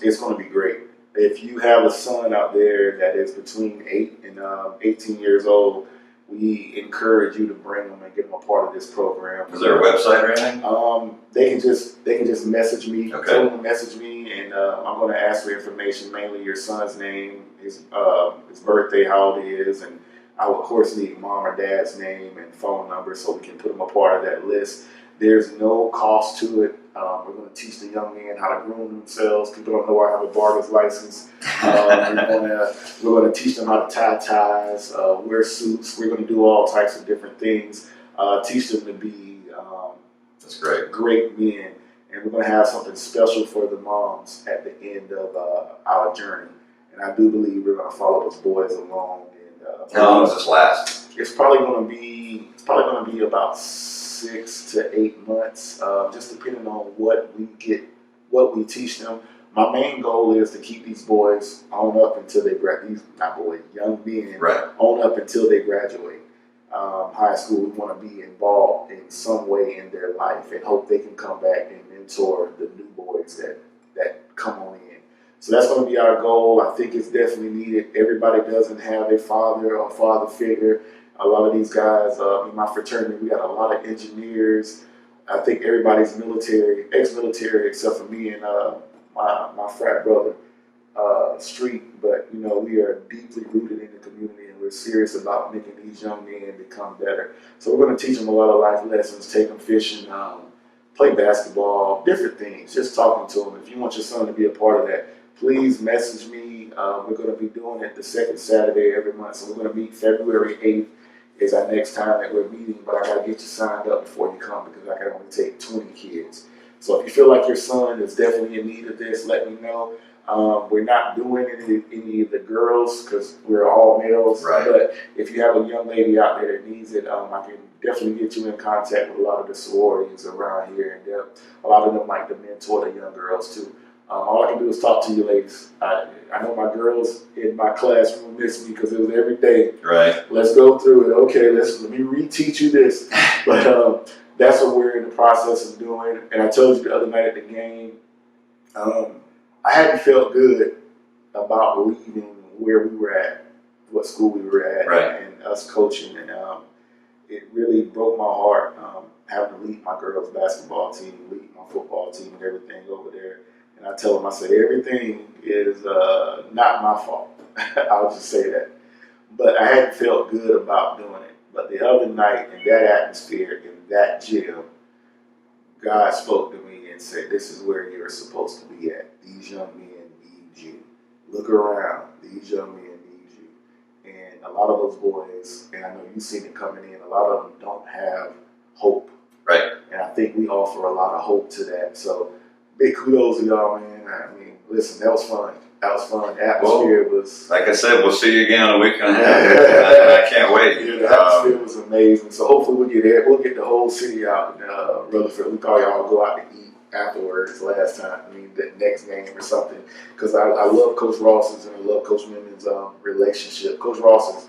It's going to be great. If you have a son out there that is between 8 and 18 years old, we encourage you to bring them and get them a part of this program. Is there a website or anything? They can just message me. Okay. Tell them to message me, and I'm going to ask for information, mainly your son's name, his birthday, how old he is, and I will of course need mom or dad's name and phone number so we can put them a part of that list. There's no cost to it. We're going to teach the young men how to groom themselves. People don't know I have a barber's license. We're going to teach them how to tie ties, wear suits. We're going to do all types of different things. Teach them to be That's great. Great men. and we're going to have something special for the moms at the end of our journey. And I do believe we're going to follow those boys along. And how long does this last? It's probably going to be about 6 to 8 months, just depending on what we teach them. My main goal is to keep these boys on up until they graduate. Young men, Right. on up until they graduate high school. We want to be involved in some way in their life and hope they can come back and mentor the new boys that come on in. So that's going to be our goal. I think it's definitely needed. Everybody doesn't have a father or father figure. A lot of these guys in my fraternity, we got a lot of engineers. I think everybody's military, ex-military, except for me and my frat brother, Street. But we are deeply rooted in the community, and we're serious about making these young men become better. So we're going to teach them a lot of life lessons, take them fishing, play basketball, different things. Just talking to them. If you want your son to be a part of that, please message me. We're going to be doing it the second Saturday every month. So we're going to meet February 8th is our next time that we're meeting. But I got to get you signed up before you come because I can only take 20 kids. So if you feel like your son is definitely in need of this, let me know. We're not doing any of the girls because we're all males. Right. But if you have a young lady out there that needs it, I can definitely get you in contact with a lot of the sororities around here. And a lot of them like to mentor the young girls too. All I can do is talk to you ladies. I know my girls in my classroom miss me because it was every day. Right. Let's go through it. Okay, let me reteach you this. But that's what we're in the process of doing. And I told you the other night at the game, I hadn't felt good about leaving where we were at, what school we were at, Right. and us coaching. And it really broke my heart having to lead my girls' basketball team, lead my football team, and everything over there. And I tell them, I said, everything is not my fault. I'll just say that. But I hadn't felt good about doing it. But the other night, in that atmosphere, in that gym, God spoke to me and said, this is where you're supposed to be at. These young men need you. Look around. These young men need you. And a lot of those boys, and I know you've seen it coming in, a lot of them don't have hope. Right. And I think we offer a lot of hope to that. So big kudos to y'all, man. I mean, listen, that was fun. That was fun. The atmosphere was... Like I said, we'll see you again in a week and a half. And I can't wait. Yeah, the atmosphere was amazing. So hopefully we'll get there. We'll get the whole city out in Rutherford. We probably all go out to eat afterwards last time. I mean, the next game or something. Because I love Coach Ross's and I love Coach Mimmons' relationship. Coach Ross is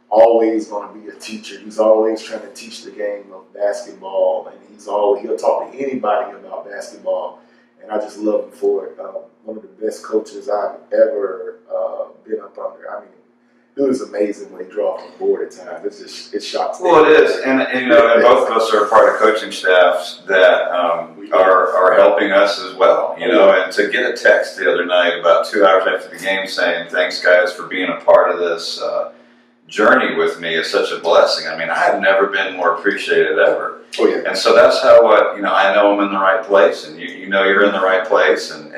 always going to be a teacher. He's always trying to teach the game of basketball. And he'll talk to anybody about basketball. And I just love him for it. One of the best coaches I've ever been up under. I mean, dude is amazing when he draws on the board at times. It shocks me. Well, it is. And both of us are a part of coaching staffs that are helping us as well. And to get a text the other night about 2 hours after the game saying, thanks, guys, for being a part of this journey with me is such a blessing. I mean, I have never been more appreciated ever. Oh, yeah. And so that's how I know I'm in the right place, and you know you're in the right place, and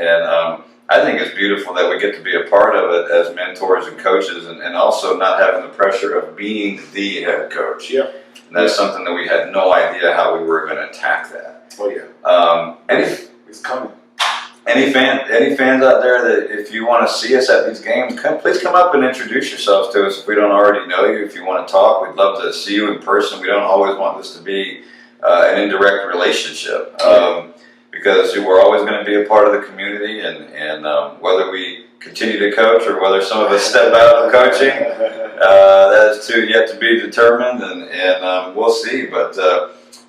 I think it's beautiful that we get to be a part of it as mentors and coaches, and also not having the pressure of being the head coach. Yeah. And that's something that we had no idea how we were going to attack that. Oh yeah. It's coming. Any fans out there that if you want to see us at these games, please come up and introduce yourselves to us if we don't already know you. If you want to talk, we'd love to see you in person. We don't always want this to be an indirect relationship because we're always going to be a part of the community, and whether we continue to coach or whether some of us step out of coaching, that is yet to be determined, and we'll see. But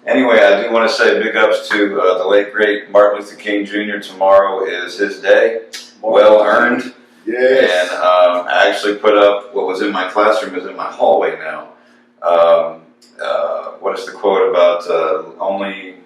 anyway, I do want to say big ups to the late great Martin Luther King Jr. Tomorrow is his day, well earned. Yes. And I actually put up what was in my classroom is in my hallway now. What is the quote about only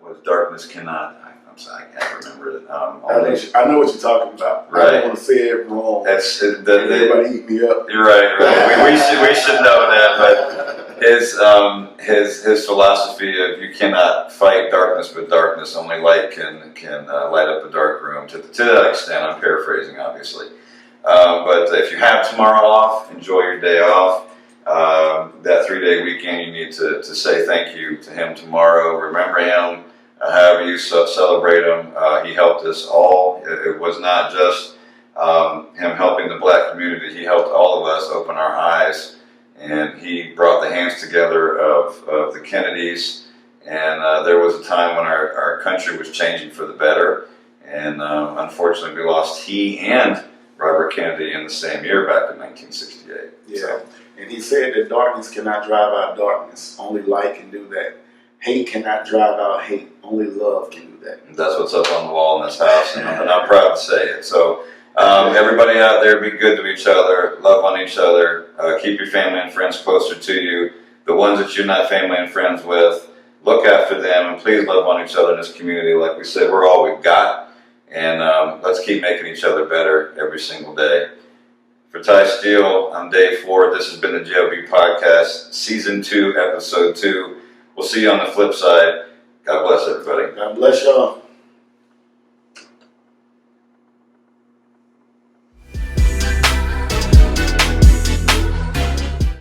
what darkness cannot? I'm sorry, I can't remember it. I know what you're talking about. Right. I don't want to say it wrong. Everybody eat me up. You're right. we should know that. But his philosophy of you cannot fight darkness, but darkness only light can light up a dark room. To that extent, I'm paraphrasing, obviously. But if you have tomorrow off, enjoy your day off. That 3-day weekend, you need to say thank you to him tomorrow. Remember him. however you celebrate him. He helped us all. It was not just him helping the black community. He helped all of us open our eyes, and he brought the hands together of the Kennedys. And there was a time when our country was changing for the better, and unfortunately we lost he and Robert Kennedy in the same year back in 1968. Yeah, So, and he said that darkness cannot drive out darkness. Only light can do that. Hate cannot drive out hate. Only love can do that. that's what's up on the wall in this house, and I'm proud to say it. So everybody out there, be good to each other, love on each other, keep your family and friends closer to you. The ones that you're not family and friends with, look after them, and please love on each other in this community. Like we said, we're all we've got, and let's keep making each other better every single day. For Ty Steele, I'm Dave Ford. This has been the J.O.B. Podcast, Season 2, Episode 2. We'll see you on the flip side. God bless everybody. God bless y'all.